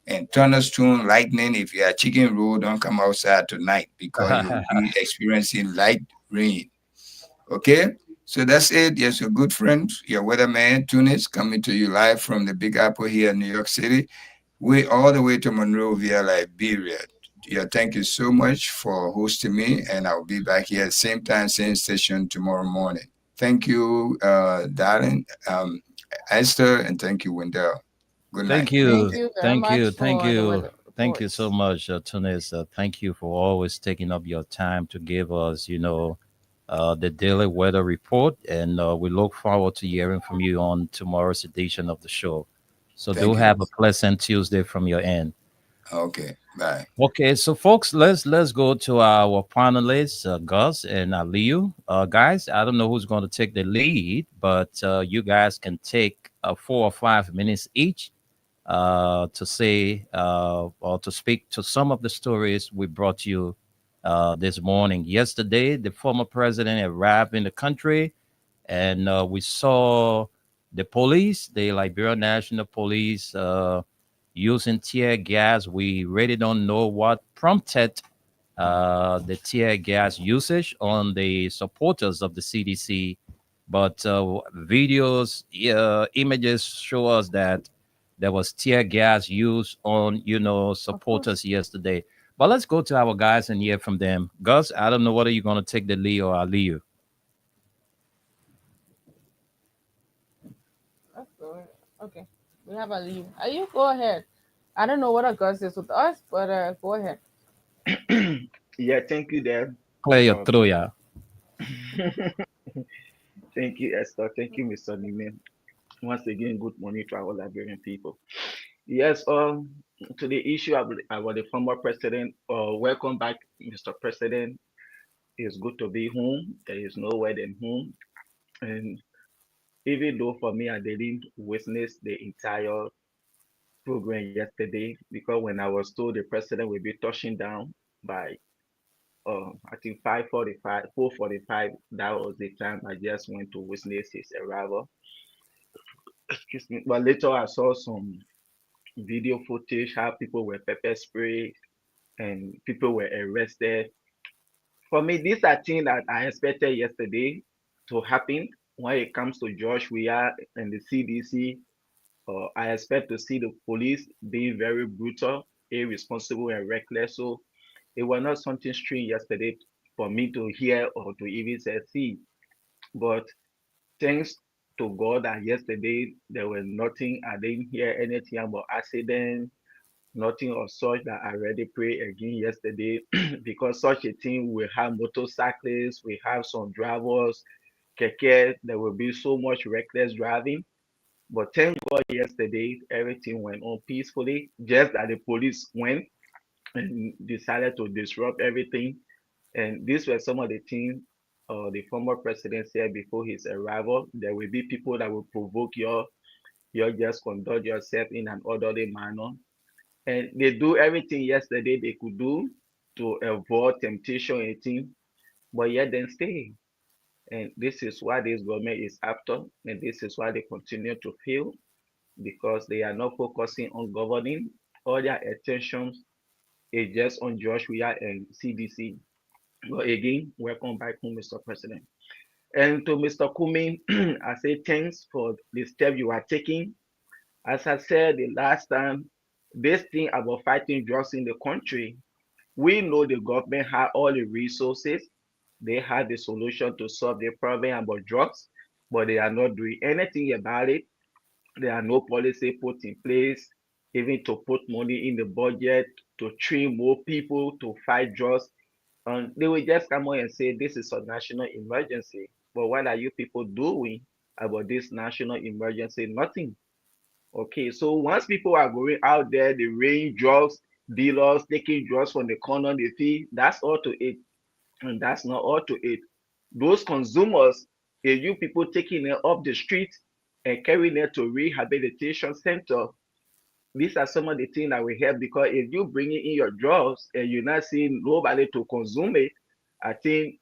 And thunderstorm, lightning, if you are Chicken Road, don't come outside tonight because you'll be experiencing light rain. Okay? So that's it. Yes, your good friend, your weatherman, Tunis, coming to you live from the Big Apple here in New York City. We all the way to Monrovia, Liberia. Yeah, thank you so much for hosting me, and I'll be back here at the same time, same station tomorrow morning. Thank you, darling. Esther, and thank you, Wendell. Good night. Thank you. Thank you very Thank much you. Thank for the you. weather Thank you so reports. much, Tunis. Thank you for always taking up your time to give us, the daily weather report. And we look forward to hearing from you on tomorrow's edition of the show. So do Thank you. have a pleasant Tuesday from your end. Okay, bye. Okay, so folks, let's go to our panelists, Gus and Aliu. Guys, I don't know who's going to take the lead, but you guys can take 4 or 5 minutes each to say or to speak to some of the stories we brought you this morning. Yesterday, the former president arrived in the country, and we saw the police, the Liberia National Police, using tear gas. We really don't know what prompted the tear gas usage on the supporters of the CDC, but videos, images show us that there was tear gas used on, Of course. supporters yesterday. But let's go to our guys and hear from them. Gus, I don't know whether you're going to take the lead or Aliyu. Let's go. Okay. We have Ali. Ali, go ahead. I don't know what August is with us, but go ahead. Yeah, thank you, there. Play your Um, through, yeah. thank you, Esther. Thank you, Mr. Neiman. Once again, good morning to our Liberian people. Yes, to the issue about the former president. Welcome back, Mr. President. It's good to be home. There is nowhere than home. And even though for me, I didn't witness the entire program yesterday because when I was told the president will be touching down by I think 5:45, 4:45. That was the time I just went to witness his arrival. Excuse me. But later I saw some video footage how people were pepper sprayed and people were arrested. For me, these are things that I expected yesterday. to happen when it comes to George Weah and the CDC. I expect to see the police being very brutal, irresponsible, and reckless. So it was not something strange yesterday for me to hear or to even say, see. But thanks to God that yesterday there was nothing. I didn't hear anything about accident, nothing of such that I already pray again yesterday because such a thing will have motorcyclists, we have some drivers, keke, there will be so much reckless driving. But thank God yesterday everything went on peacefully, just that the police went and decided to disrupt everything. And these were some of the things the former president said before his arrival. There will be people that will provoke your just conduct yourself in an orderly manner. And they do everything yesterday they could do to avoid temptation and things, but yet then stay. And this is why this government is after, and this is why they continue to fail, because they are not focusing on governing. All their attention is just on Josh Weah and CDC. But again, welcome back home, Mr. President. And to Mr. Kumi, I say thanks for the step you are taking. As I said the last time, this thing about fighting drugs in the country, we know the government had all the resources. They had the solution to solve the problem about drugs, but they are not doing anything about it. There are no policy put in place, even to put money in the budget to train more people to fight drugs. And they will just come out and say this is a national emergency. But what are you people doing about this national emergency? Nothing. Okay, so once people are going out there, they rain drugs, dealers taking drugs from the corner, they feel that's all to it. And that's not all to it. Those consumers, if you people taking it off the street and carrying it to rehabilitation center, these are some of the things that will help, because if you bring it in your drugs and you're not seeing nobody to consume it, I think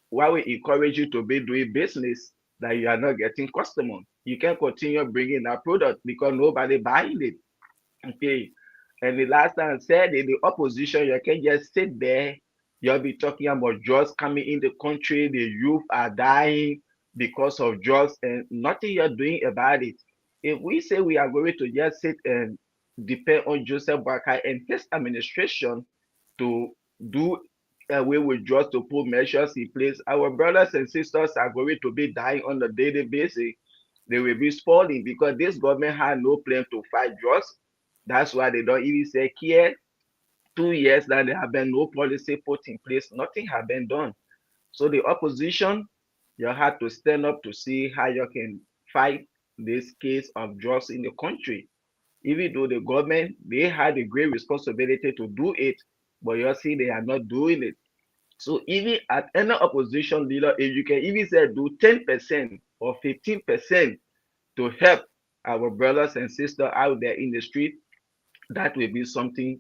why we encourage you to be doing business that you are not getting customers. You can continue bringing that product because nobody buying it. Okay. And the last time I said in the opposition, you can just sit there. You'll be talking about drugs coming in the country. The youth are dying because of drugs and nothing you're doing about it. If we say we are going to just sit and depend on Joseph Boakai and his administration to do away with drugs, to put measures in place, our brothers and sisters are going to be dying on a daily basis. They will be spoiling because this government had no plan to fight drugs. That's why they don't even say care. 2 years that there have been no policy put in place, nothing has been done. So the opposition, you have to stand up to see how you can fight this case of drugs in the country. Even though the government, they had a great responsibility to do it, but you see they are not doing it. So even at any opposition leader, if you can even say do 10% or 15% to help our brothers and sisters out there in the street, that will be something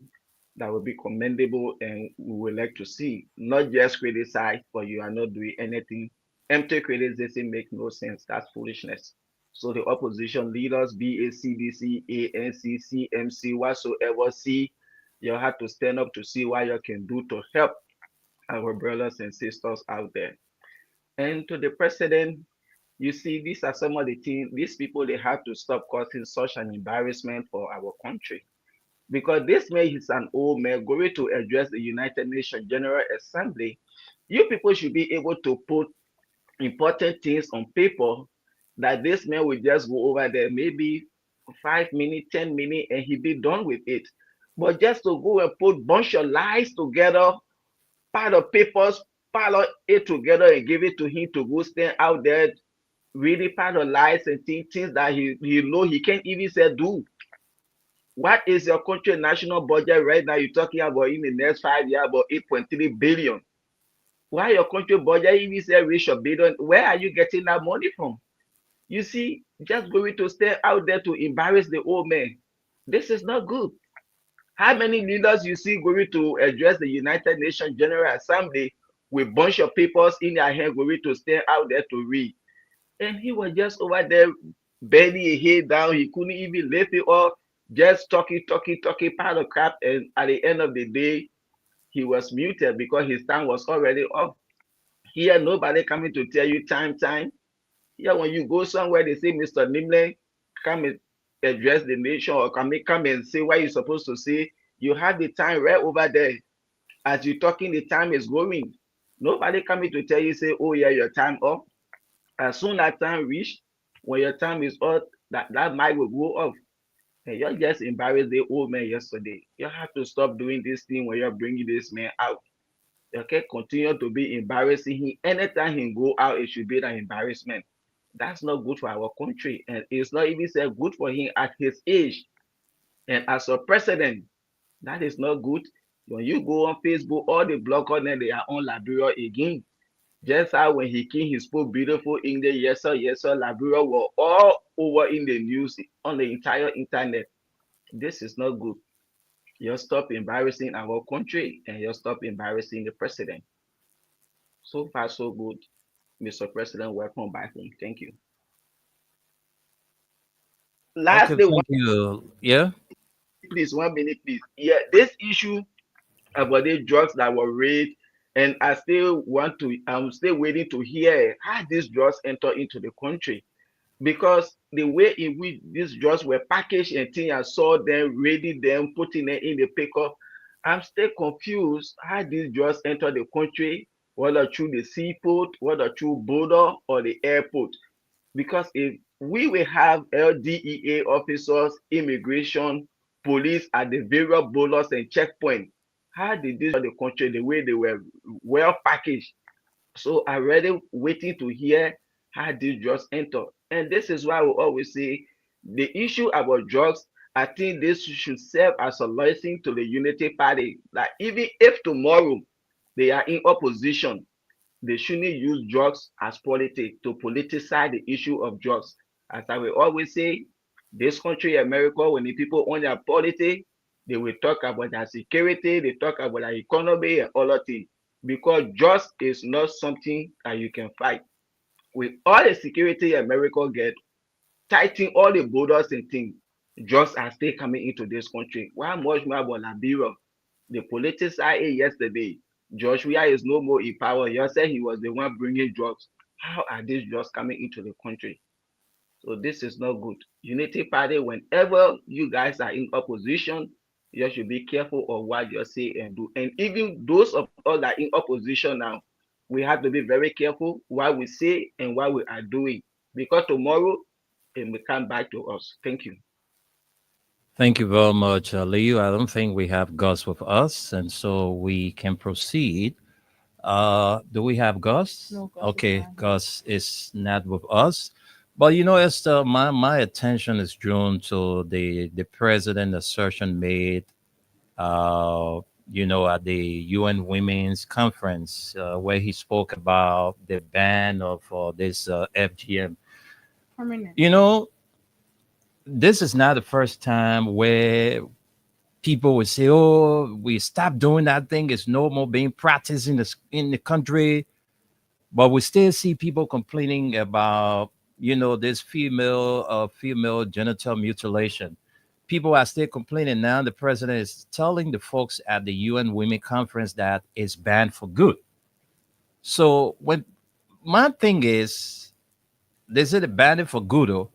that will be commendable and we would like to see. Not just criticize, but you are not doing anything. Empty criticism makes no sense. That's foolishness. So the opposition leaders, be it CDC, ANC, CMC, whatsoever, see, you have to stand up to see what you can do to help our brothers and sisters out there. And to the president, you see, these are some of the things, these people, they have to stop causing such an embarrassment for our country. Because this man is an old man going to address the United Nations General Assembly. You people should be able to put important things on paper that this man will just go over there, maybe 5 minutes, 10 minutes, and he be done with it. But just to go and put bunch of lies together, pile of papers, pile it together and give it to him to go stand out there, really pile of lies and things that he know he can't even say do. What is your country national budget right now? You're talking about in the next 5 years about 8.3 billion. Why your country budget even say reach a billion? Where are you getting that money from? You see, just going to stay out there to embarrass the old man. This is not good. How many leaders you see going to address the United Nations General Assembly with a bunch of papers in their hand going to stay out there to read? And he was just over there bending his head down. He couldn't even lift it up. Just talking, pile of crap, and at the end of the day, he was muted because his time was already up. Here, nobody coming to tell you time. Here, when you go somewhere, they say, Mr. Nimle, come and address the nation, or come and say what you're supposed to say. You have the time right over there. As you're talking, the time is going. Nobody coming to tell you, say, oh yeah, your time up. As soon as time reach, when your time is up, that mic will go off. And you just embarrassed the old man yesterday. You have to stop doing this thing when you're bringing this man out. Okay, continue to be embarrassing him. Anytime he go out, it should be an embarrassment. That's not good for our country, and it's not even said good for him at his age. And as a president, that is not good. When you go on Facebook, all the bloggers then they are on Liberia again. Just how when he spoke beautiful English, yes sir, Liberia were all over in the news on the entire internet. This is not good. You stop embarrassing our country and you stop embarrassing the president. So far, so good. Mr. President, welcome back home. Thank you. Okay, Lastly, thank you. Yeah. please, 1 minute, please. Yeah, this issue about the drugs that were raided, and I'm still waiting to hear how these drugs enter into the country. Because the way in which these drugs were packaged and things, I saw them, raiding them, putting them in the pickup, I'm still confused how these drugs enter the country, whether through the seaport, whether through border or the airport. Because if we will have LDEA officers, immigration, police at the various borders and checkpoints, how did this enter the country the way they were well packaged? So I'm already waiting to hear how these drugs enter. And this is why we always say the issue about drugs, I think this should serve as a lesson to the Unity Party. That even if tomorrow they are in opposition, they shouldn't use drugs as politics to politicize the issue of drugs. As I will always say, this country, America, when the people own their politics, they will talk about their security, they talk about their economy and other things. Because drugs is not something that you can fight. With all the security America get, tightening all the borders and things, drugs are still coming into this country. Why much more about Liberia? The politicized yesterday. Joshua is no more in power. You said he was the one bringing drugs. How are these drugs coming into the country? So this is not good. Unity Party, whenever you guys are in opposition, you should be careful of what you say and do. And even those of us that are in opposition now, we have to be very careful what we say and what we are doing. Because tomorrow, it will come back to us. Thank you. Thank you very much, Leo. I don't think we have Gus with us, and so we can proceed. Do we have Gus? No, Gus is Okay, not. Gus is not with us. But Esther, my attention is drawn to the president assertion made, at the UN Women's Conference, where he spoke about the ban of this FGM. Permanent. This is not the first time where people would say, "Oh, we stopped doing that thing. It's no more being practiced in the country," but we still see people complaining about this female genital mutilation. People are still complaining now. The president is telling the folks at the UN Women Conference that it's banned for good. So when my thing is, they say they banned it for good, oh.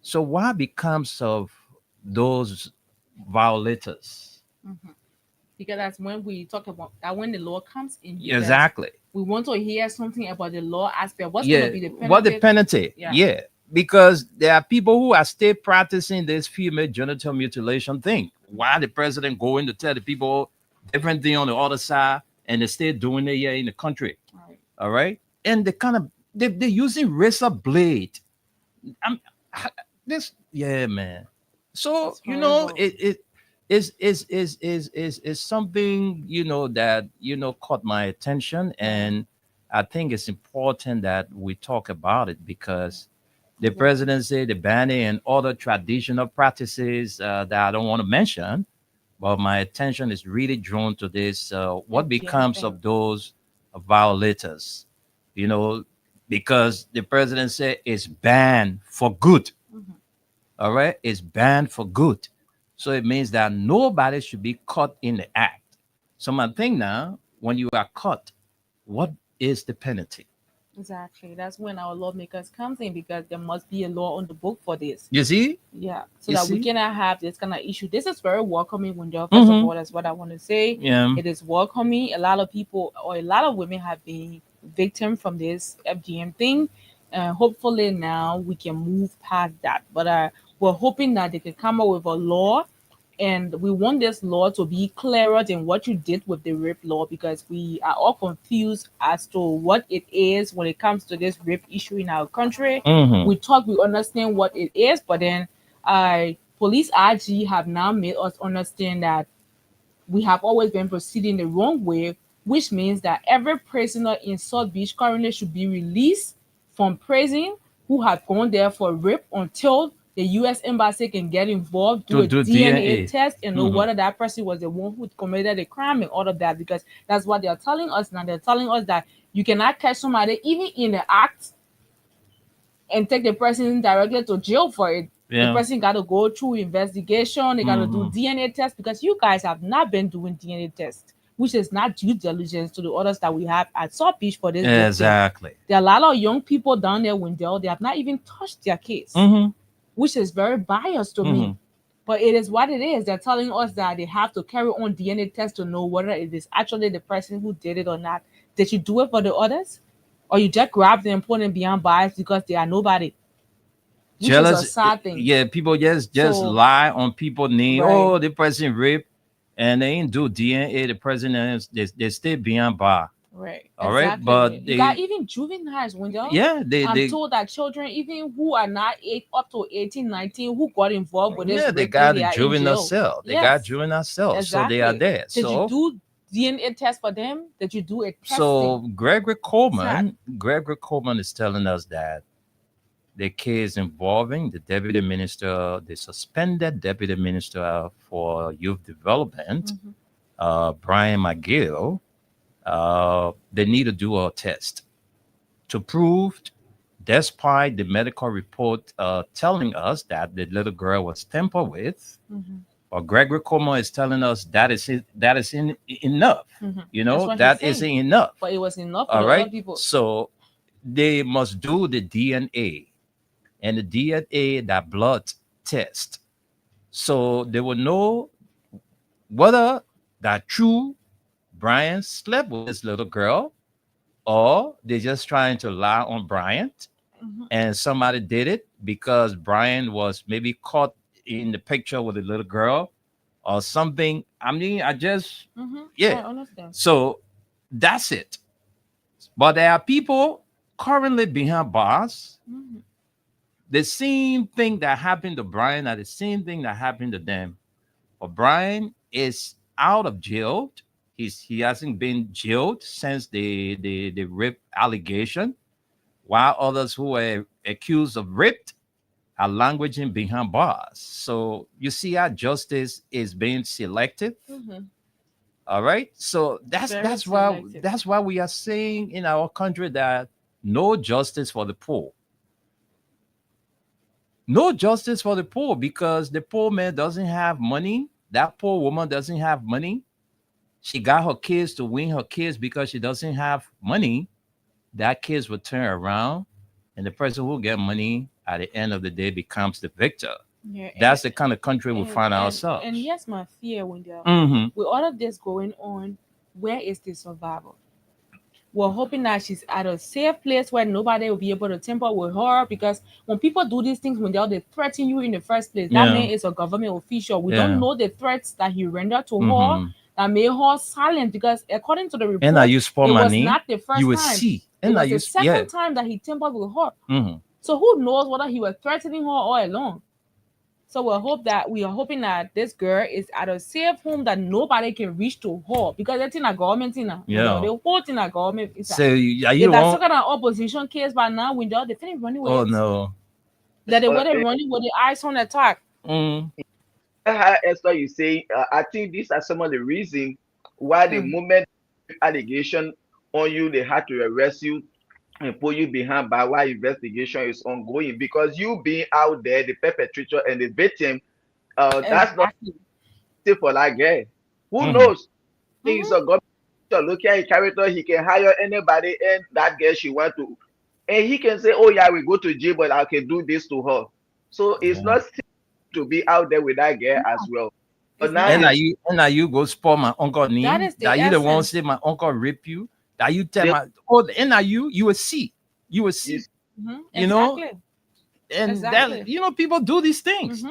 So what becomes of those violators? Mhm. Because that's when we talk about that when the law comes in. Exactly. We want to hear something about the law aspect. What's going to be the penalty? What the penalty? Yeah. Because there are people who are still practicing this female genital mutilation thing. Why the president going to tell the people different thing on the other side, and they're still doing it here in the country? Right. All right. And they're using razor blade. Man. So it is something that caught my attention, and I think it's important that we talk about it because the president said the banning and other traditional practices that I don't want to mention, but my attention is really drawn to this. What becomes of those violators? Because the president said it's banned for good. Mhm. All right, it's banned for good. So it means that nobody should be caught in the act. So my thing now, when you are caught, what is the penalty? Exactly. That's when our lawmakers comes in, because there must be a law on the book for this. You see? Yeah, so You that we see? cannot have this kind of issue. This is very welcoming, Wendell. First of all, that's what I want to say. Yeah. It is welcoming. A lot of people or a lot of women have been victim from this FGM thing. Hopefully now we can move past that. But we're hoping that they can come up with a law, and we want this law to be clearer than what you did with the rape law, because we are all confused as to what it is when it comes to this rape issue in our country. Mhm. We thought we understand what it is, but then police RG have now made us understand that we have always been proceeding the wrong way, which means that every prisoner in South Beach currently should be released from prison who have gone there for rape until the U.S. Embassy can get involved, do To a do DNA DNA. test, and know Mhm. whether that person was the one who committed the crime and all of that, because that's what they're telling us now. They're telling us that you cannot catch somebody even in the act and take the person directly to jail for it. The Yeah. person got to go through investigation. They got to do Mhm. DNA test, because you guys have not been doing DNA test, which is not due diligence to the others that we have at South Beach for this. victim. Exactly. There are a lot of young people down there, Wendell. They have not even touched their case, Mhm. which is very biased to me. Mhm. But it is what it is. They're telling us that they have to carry on DNA test to know whether it is actually the person who did it or not. Did you do it for the others? Or you just grab them and put them behind bars because they are nobody? Which is a Jealous. sad thing. Yeah, people just So- lie on people name. Right. Oh, the person raped, and they ain't do DNA. The person is they stay beyond bar. Right. All right, Exactly. but You they got even juveniles, Wendell. yeah they I'm they told that children, even who are not up to 18, 19, who got involved with this, yeah they rape got thing, a are in juvenile jail. cell. They Yes. got juvenile cells, so they are Exactly. there. Did So you do DNA test for them? Did you do a testing? so Gregory Coleman is telling us that the case involving the deputy minister, the suspended deputy minister for youth development, Brian McGill, they need to do a test to prove, despite the medical report telling us that the little girl was tampered with, or Gregory Coleman is telling us that is enough. You That's know, what that he's isn't saying. enough. But it was enough for All the right. other people. So they must do the DNA and the DNA, that blood test. So they will know whether that true Brian slept with this little girl, or they're just trying to lie on Brian and somebody did it because Brian was maybe caught in the picture with a little girl or something. I mean, I I understand. So that's it. But there are people currently behind bars. The same thing that happened to Brian are the same thing that happened to them. But Brian is out of jail. He hasn't been jailed since the rape allegation, while others who were accused of rape are languaging behind bars. So you see how justice is being selective. All right. So that's Very that's why selective. that's why we are saying in our country that no justice for the poor. No justice for the poor, because the poor man doesn't have money. That poor woman doesn't have money. She got her kids to win her kids because she doesn't have money. That kids will turn around, and the person who get money at the end of the day becomes the victor. Yeah, That's the kind of country we find ourselves. And here's my fear, Wendell. Mhm. With all of this going on, where is the survivor? We're hoping that she's at a safe place where nobody will be able to tamper with her, because when people do these things, when they threaten you in the first place, that Yeah. man is a government official. We Yeah. don't know the threats that he rendered to Mhm. her that made her silent, because according to the report, And I use it for was money. not the first You will time. see. It And I was the use second time that he tampered with her. Mhm. So who knows whether he was threatening her all along? So we are hoping that this girl is at a safe home that nobody can reach to her, because that's in a government thing now. Yeah. The whole thing a government is. So are you if that's on? some kind of opposition case by now, we know they finish running with Oh it. no. That they were running with the eyes on attack. How Esther you say, I think these are some of the reasons why the moment allegation on you, they had to arrest you and put you behind bar while investigation is ongoing, because you being out there, the perpetrator and the victim, that's not safe for that girl. Who knows? Things are government look at his character, he can hire anybody and that girl she want to, and he can say, oh yeah, we go to jail, but I can do this to her. So it's not safe to be out there with that girl as well. But now and you go spoil my uncle name. That is the that you the one essence. say my uncle rape you. That you tell my you will see. You will see. You know, and that people do these things,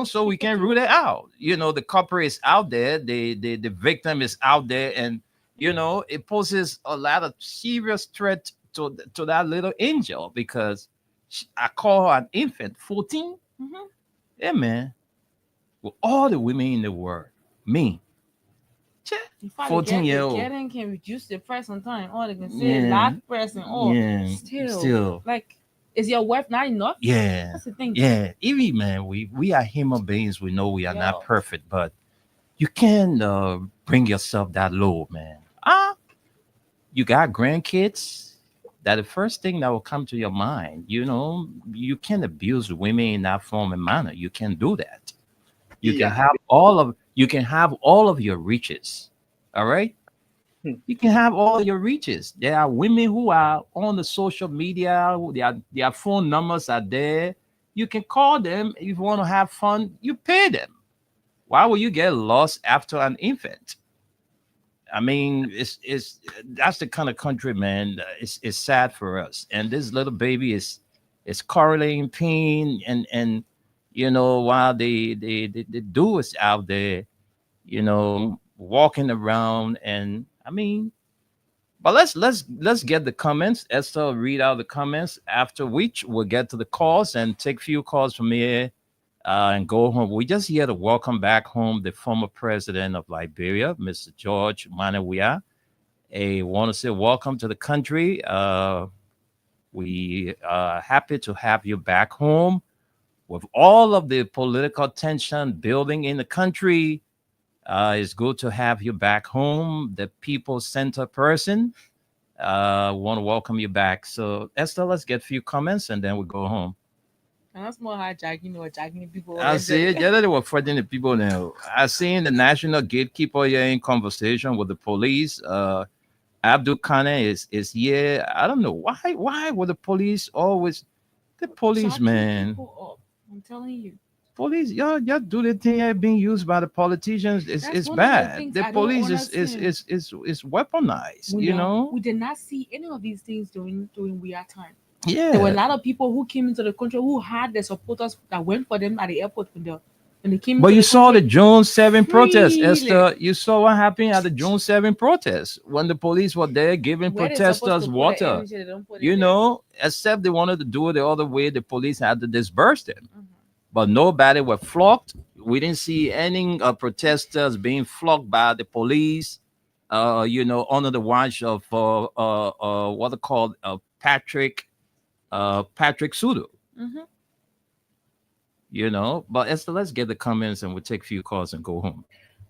so we can rule it out. The culprit is out there, the victim is out there, and it poses a lot of serious threat to that little angel, because I call her an infant, 14. Yeah, man. With all the women in the world, me, 14-year-old. Getting can reduce the price on time. All they can say, last price and all. Still, like, is your worth not enough? Yeah, that's the thing. Yeah, even man, we are human beings. We know we are not perfect, but you can bring yourself that low, man. You got grandkids. That the first thing that will come to your mind. You can't abuse women in that form and manner. You can't do that. You can have all of your riches. All right. You can have all your riches. There are women who are on the social media. Their phone numbers are there. You can call them if you want to have fun. You pay them. Why would you get lost after an infant? I mean, that's the kind of country, man. It's sad for us. And this little baby is currently in pain, and while the dude is out there, walking around, and I mean, but let's get the comments. Esther will read out the comments, after which we'll get to the calls and take a few calls from here and go home. We're just here to welcome back home the former president of Liberia, Mr. George Weah. I want to say welcome to the country. We are happy to have you back home. With all of the political tension building in the country, it's good to have you back home. The people-centered person. Want to welcome you back. So, Esther, let's get a few comments and then we'll go home. And that's more hijacking or jacking people. I see it. Yeah, they were fighting the people now. I seen the national gatekeeper here in conversation with the police. Abdul Kane is here. I don't know why would the police always man. I'm telling you. Police, y'all do the thing being used by the politicians. It's bad. The police is weaponized. We did not see any of these things during Weah time. Yeah, there were a lot of people who came into the country who had their supporters that went for them at the airport when they came. But you saw the June 7 protest, Esther. You saw what happened at the June 7 protest when the police were there giving protesters water. Except they wanted to do it the other way, the police had to disperse them. But nobody were flocked. We didn't see any protesters being flocked by the police. Under the watch of what they called Patrick Sudo. But Esther, let's get the comments and we'll take a few calls and go home.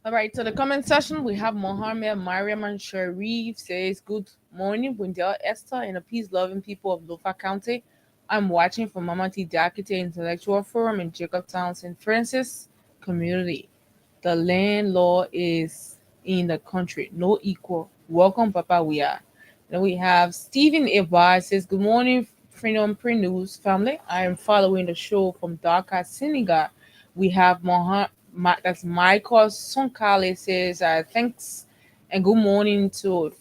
All right, so the comment section, we have Mohammed Mariam and Sharif says, good morning, Wendell, Esther, and the peace-loving people of Lofa County. I'm watching from Mama T. Dakite Intellectual Forum in Jacobtown, St. Francis community. The land law is in the country, no equal. Welcome, Papa, we are. Then we have Stephen Eba says, good morning, Freedom Pre-News family. I am following the show from Dakar, Senegal. We have that's Michael Sonkale says, thanks and good morning to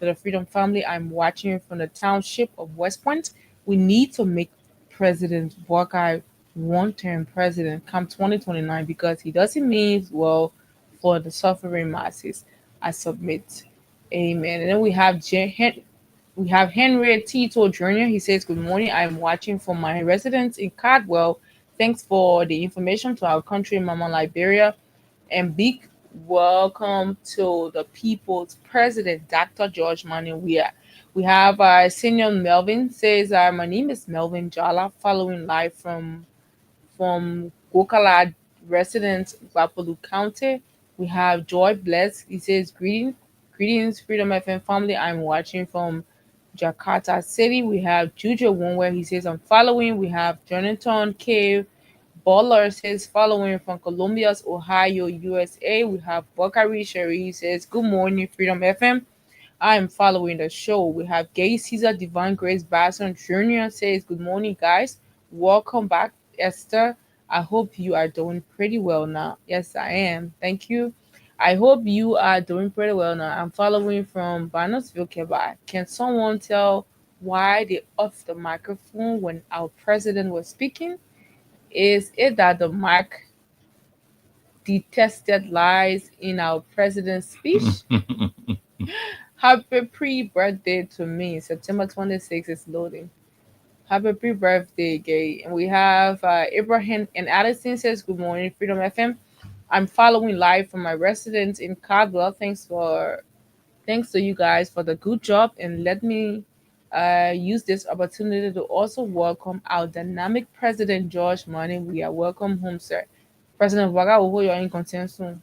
the Freedom family. I'm watching from the township of West Point. We need to make President Buakai one-term president come 2029 because he doesn't mean well for the suffering masses. I submit. Amen. And then we have Henry Tito Jr. He says, good morning. I'm watching from my residence in Cardwell. Thanks for the information to our country, Mama Liberia. And big welcome to the people's president, Dr. George Weah. We have Senior Melvin says, my name is Melvin Jala, following live from Gokala residence, Guapalu County. We have Joy Bless. He says, greetings, Freedom FM family. I'm watching from Jakarta City. We have Juju Wonware. He says, I'm following. We have Jonathan K. Baller says, following from Columbia's, Ohio, USA. We have Bakari Sherry. He says, good morning, Freedom FM. I'm following the show. We have Gay Caesar Divine Grace Basson Jr. says, good morning, guys. Welcome back, Esther. I hope you are doing pretty well now. Yes, I am. Thank you. I hope you are doing pretty well now. I'm following from Banosville, Quebec. Can someone tell why they off the microphone when our president was speaking? Is it that the mic detested lies in our president's speech? Happy pre-birthday to me. September 26th is loading. Happy pre-birthday, Gay. And we have Abraham and Addison says, good morning, Freedom FM. I'm following live from my residence in Caldwell. Thanks to you guys for the good job, and let me use this opportunity to also welcome our dynamic President George Money. We are welcome home, sir. President Waga Oho, you're in contention.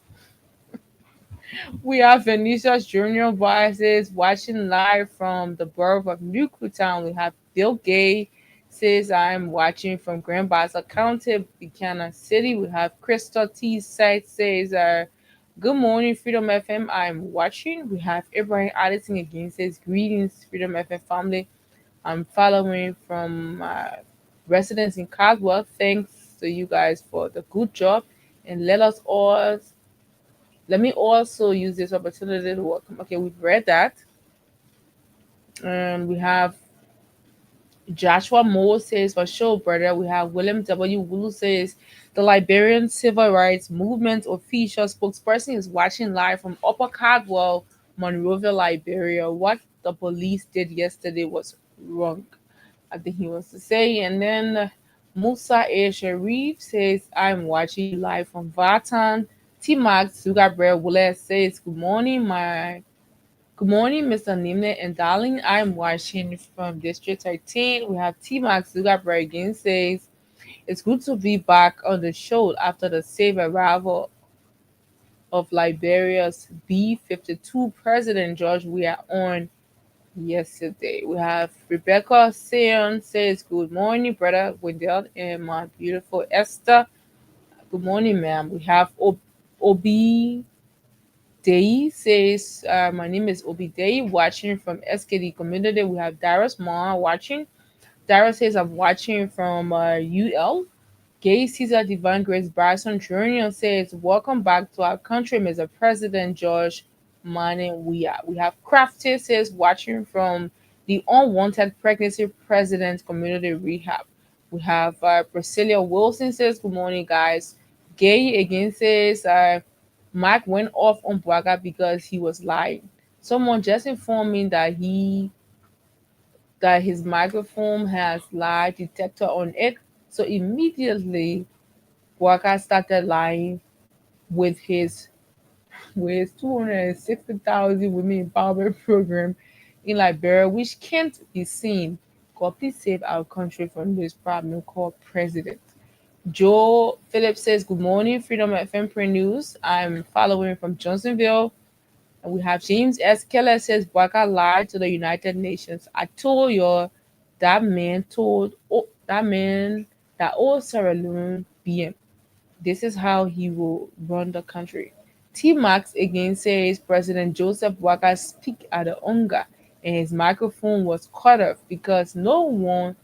We have Venetia's Junior Voices watching live from the borough of Newtown. We have Bill Gay says I'm watching from Grand Bassa County, Buchanan City. We have Crystal T site says good morning, Freedom FM. I'm watching. We have Abraham Addison again says greetings, Freedom FM family. I'm following from residents in Caldwell. Thanks to you guys for the good job, and let me also use this opportunity to welcome. Okay, we've read that. And we have Joshua Moore says, for sure, brother. We have William W. Wulu says, the Liberian Civil Rights Movement official spokesperson is watching live from Upper Caldwell, Monrovia, Liberia. What the police did yesterday was wrong, I think he wants to say. And then Musa A. Sharif says, I'm watching you live from Vatan. T Max Sugar Wule says, good morning, Mr. Nimne and darling. I'm watching from District 13. We have T Max Sugar again says, it's good to be back on the show after the safe arrival of Liberia's B-52 President George. We are on yesterday. We have Rebecca Sion says, good morning, brother Wendell and my beautiful Esther. Good morning, ma'am. We have Obi Day says, my name is Obi Day, watching from SKD community. We have Darius Ma watching. Darius says, I'm watching from UL. Gay Caesar Divine Grace Bryson Jr. says, welcome back to our country, Mr. President George Mane. We have Crafty says, watching from the Unwanted Pregnancy President Community Rehab. We have Priscilla Wilson says, good morning, guys. Gay again says, Mike went off on Braga because he was lying. Someone just informed me that his microphone has lie detector on it. So immediately Braga started lying with his 260,000 women empowerment program in Liberia, which can't be seen. God please save our country from this problem called president. Joe Phillips says, good morning, Freedom FM Pre News. I'm following from Johnsonville. And we have James S. Keller says, Waka lied to the United Nations. I told you that man that old Sarah Leone BM. This is how he will run the country. T Max again says President Joseph Waka speak at the Onga and his microphone was cut off because no one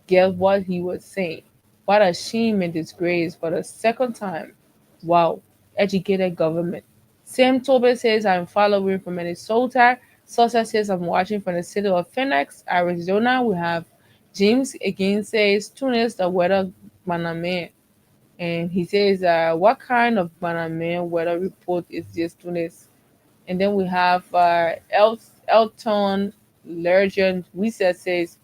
get what he was saying. What a shame and disgrace for the second time. Wow, educated government. Sam Tobin says I'm following from Minnesota. Sosa says I'm watching from the city of Phoenix, Arizona. We have James again says Tunis the weather Baname. And he says, what kind of Baname weather report is this Tunis? And then we have Elton Legend Research says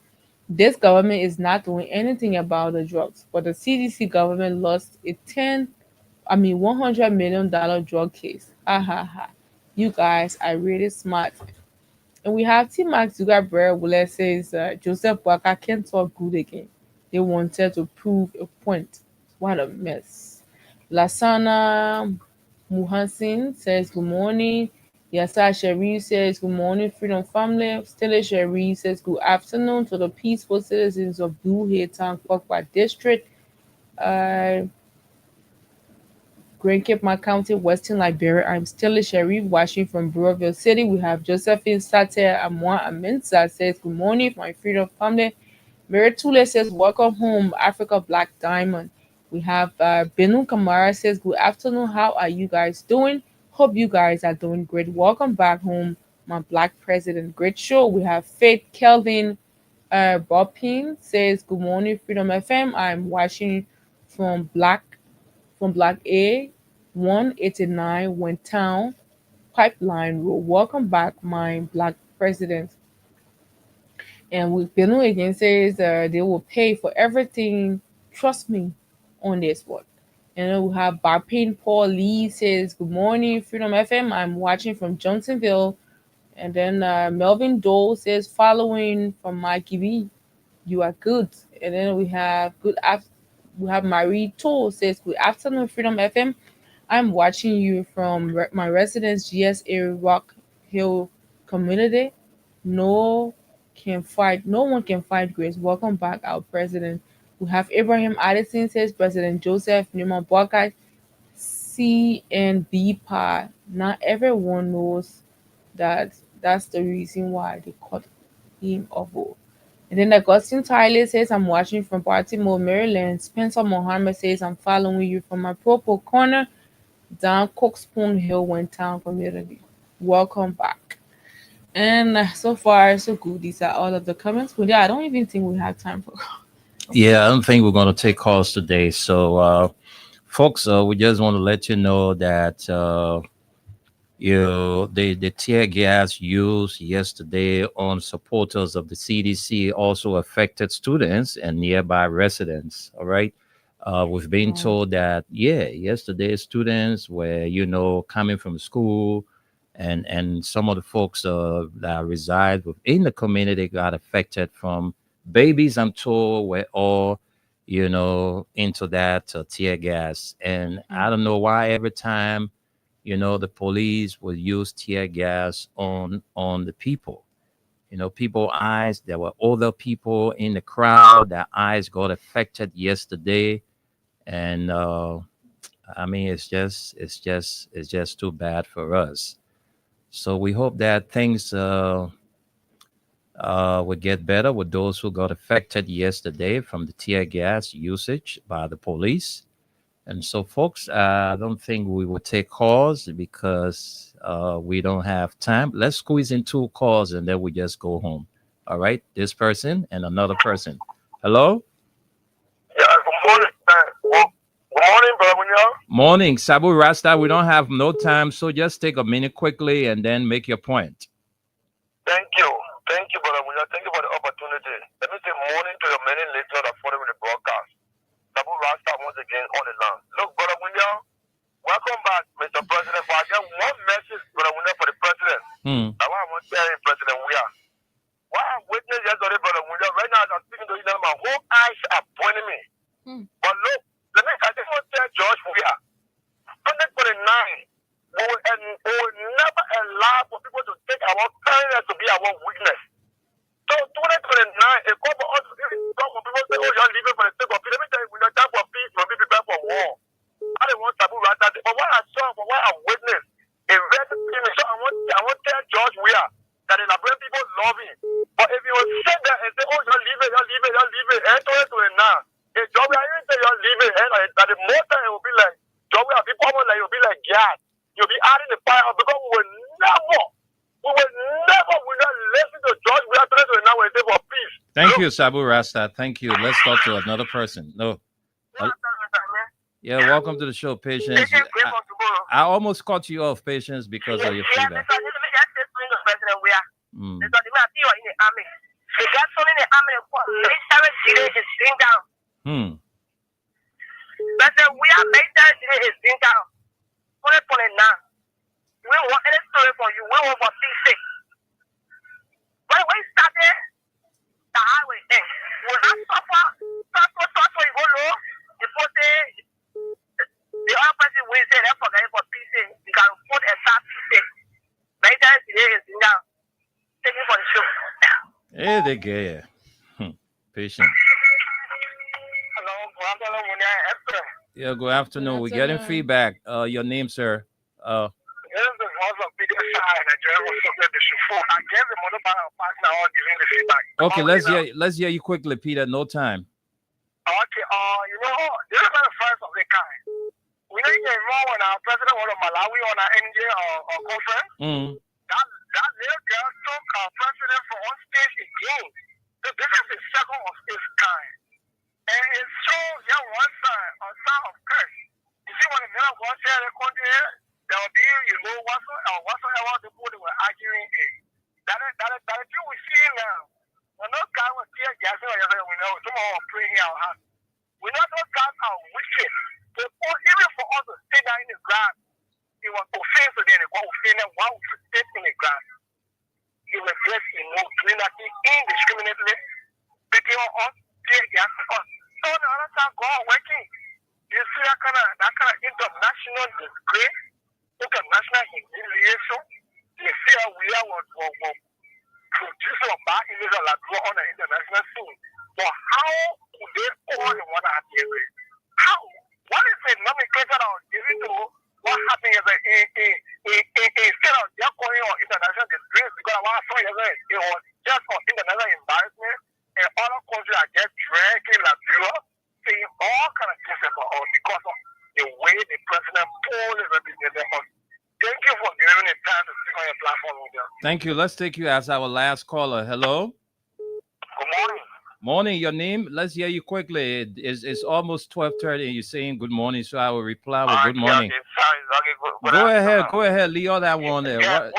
this government is not doing anything about the drugs, but the CDC government lost a $100 million drug case. Ha ha ha. You guys are really smart. And we have T Max Zuckerberg Wule says Joseph Waka can't talk good again. They wanted to prove a point. What a mess. Lasana Muhansin says good morning. Yasa Sherry says good morning, Freedom Family. Stella Sherry says good afternoon to the peaceful citizens of Blue Hill Town, Kwakwa District. Grand Cape County, Western Liberia. I'm Stella Sharif, watching from Burrowville City. We have Josephine Sater Amwa Aminsa says, good morning, my freedom family. Mary Tule says, welcome home, Africa Black Diamond. We have Benu Kamara says, good afternoon. How are you guys doing? Hope you guys are doing great. Welcome back home, my Black President. Great show. We have Faith Kelvin Boppin says, good morning, Freedom FM. I'm watching from Black A 189 Went Town Pipeline Road. Welcome back, my Black President. And with Benu again says they will pay for everything. Trust me on this one. And then we have Barpain Paul Lee says, good morning, Freedom FM. I'm watching from Johnsonville. And then Melvin Dole says, following from Mikey B, you are good. And then we have Marie Toll says, good afternoon, Freedom FM. I'm watching you from my residence, GSA Rock Hill community. No one can fight grace. Welcome back, our president. We have Abraham Addison says, President Joseph Newman Boakai, CNB PA. Not everyone knows that that's the reason why they cut him off. And then Augustine Tyler says, I'm watching from Baltimore, Maryland. Spencer Mohammed says, I'm following you from my purple corner down Coxpoon Hill, Went Town community. Welcome back. And so far, so good. These are all of the comments. But yeah, I don't even think we have time for. Yeah, I don't think we're going to take calls today. So, folks, we just want to let you know that the tear gas used yesterday on supporters of the CDC also affected students and nearby residents. All right. We've been told that, yesterday students were, coming from school, and some of the folks that reside within the community got affected from babies, I'm told, were all, into that tear gas. And I don't know why every time, the police will use tear gas on the people. People eyes, there were other people in the crowd, their eyes got affected yesterday. And I mean, it's just too bad for us. So we hope that things would get better with those who got affected yesterday from the tear gas usage by the police. And so, folks, I don't think we will take calls because we don't have time. Let's squeeze in 2 calls and then we just go home. All right, this person and another person. Hello? Yeah, good morning. Good morning, brother Munya. Morning, Sabu Rasta. We don't have no time, so just take a minute quickly and then make your point. Thank you, brother Munya. Thank you for the opportunity. Let me say morning to your many listeners that follow the broadcast. Sabu Rasta once again on the line. Look, brother Munya, welcome back, Mr. President. For I get one message, brother Munya, for the president. That's why I want to tell you, President Munya. What I'm witnessing yesterday, brother Munya, right now as I'm speaking to you now, my whole eyes are pointing me. But look, I just want to tell George Weah, 2029, we will never allow for people to take our kindness to be our weakness. So 2029, a couple of people say, oh, you're leaving for the sake of peace. Let me tell you, we're not time for peace, we'll be prepared for war. I don't want Sabu Rasta. But what I saw, for what I witnessed, a very thing. So I want to tell George Weah that the Liberian people love him. But if you will sit there and say, oh, you're leaving, and 2029, if George Weah even say you're leaving, and at the most time it will be like, George Weah, people will like, you'll be like, yeah, you'll be adding the fire because we will not listen to George Weah 2029 when they say for peace. Thank you, Sabu Rasta. Thank you. Let's talk to another person. No. Yeah, welcome to the show, Patience. I almost cut you off, Patience, because of your feedback. President Weah. Because the way I see you in the army, the gasoline in the army, military today is being down. President Weah, military today is being down. 2029. We want any story from you. We want for peace. When we started the highway, we not suffer, you go low. Before the other person will say, let's forget for peace. You can put a start peace. Military today is being down. Thank you for the show. Hey, they gay. Patient. Hello, Munya. Yeah, good afternoon. We're getting feedback. Your name, sir. This is also bigger side that you ever saw the show. I gave the mother partner on giving the feedback. Okay, let's hear you quickly, Peter. No time. Okay, you know, this is not the first of the kind. We didn't get wrong when our president was in Malawi on our NJ conference. That little girl took our president from on stage again. So this is the second of its kind. And it's so, yeah, one side of curse. You see, when the men of God share the country here, there will be, you know, whatsoever the people were arguing in. That is thing we see now. When those guys were tear gassing, we know, some of us praying in our hearts. We know those guys are wicked. Even for us to stay down in the grass, it was offensive to them. What offended while we sit in the grass. It was just doing that indiscriminately, picking on us, tear gassing us. So the other side go on working. You see that kind of international disgrace, international humiliation. You see how we are produce a bad image of Ladro on the international scene. But how could they all in one idea? How? What is the nomenclature that was given to what happened instead of just calling on international disgrace? Because what I saw yesterday, it was just for international embarrassment, and other countries are just dragging Liberia, saying all kind of things about us because of the way the president poorly represented us. Thank you for giving me time to speak on your platform with you. Thank you. Let's take you as our last caller. Hello. Good morning. Morning. Your name? Let's hear you quickly. It's almost 12:30 and you're saying good morning, so I will reply with good morning. Go ahead. Leave all that one there. Yeah,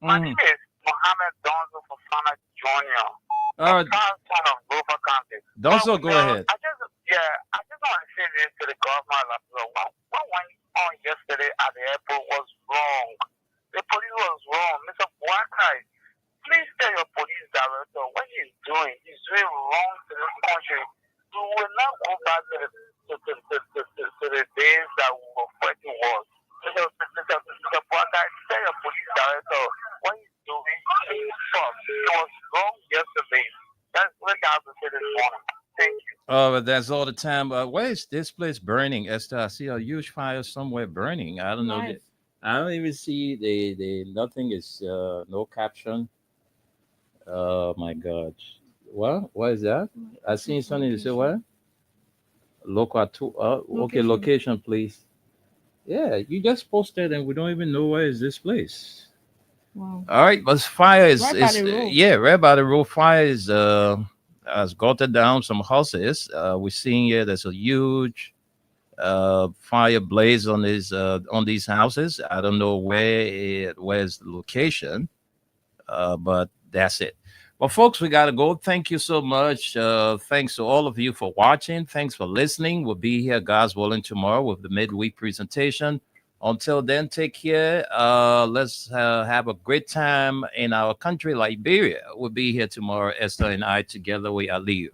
my name is Mohammed Donzo Fofana Jr. Son of Grover County. Donzo, go ahead. I just want to say this to the government. What went on yesterday at the airport was wrong. The police was wrong. Mr. Boakai, please tell your police director what he's doing wrong to this country. We will not go back to the days that we were fighting wars. Mr. Boakai, tell your police director what he's doing is false. It was wrong yesterday. That's what I have to say this morning. Thank you. That's all the time. Where is this place burning, Esther? I see a huge fire somewhere burning. I don't know. Nice. I don't even see the nothing is no caption. Oh my God. What is that? I seen something to say what? Okay, location, please. Yeah, you just posted and we don't even know where is this place. Wow. All right, but fire is, Right by the road. right by the road. Fire is has gutted down some houses. We're seeing here there's a huge fire blaze on these houses. I don't know where's the location, but that's it. Well, folks, we got to go. Thank you so much. Thanks to all of you for watching. Thanks for listening. We'll be here, God's willing, tomorrow with the midweek presentation. Until then, take care. Let's have a great time in our country, Liberia. We'll be here tomorrow, Esther and I, together with Aliyu.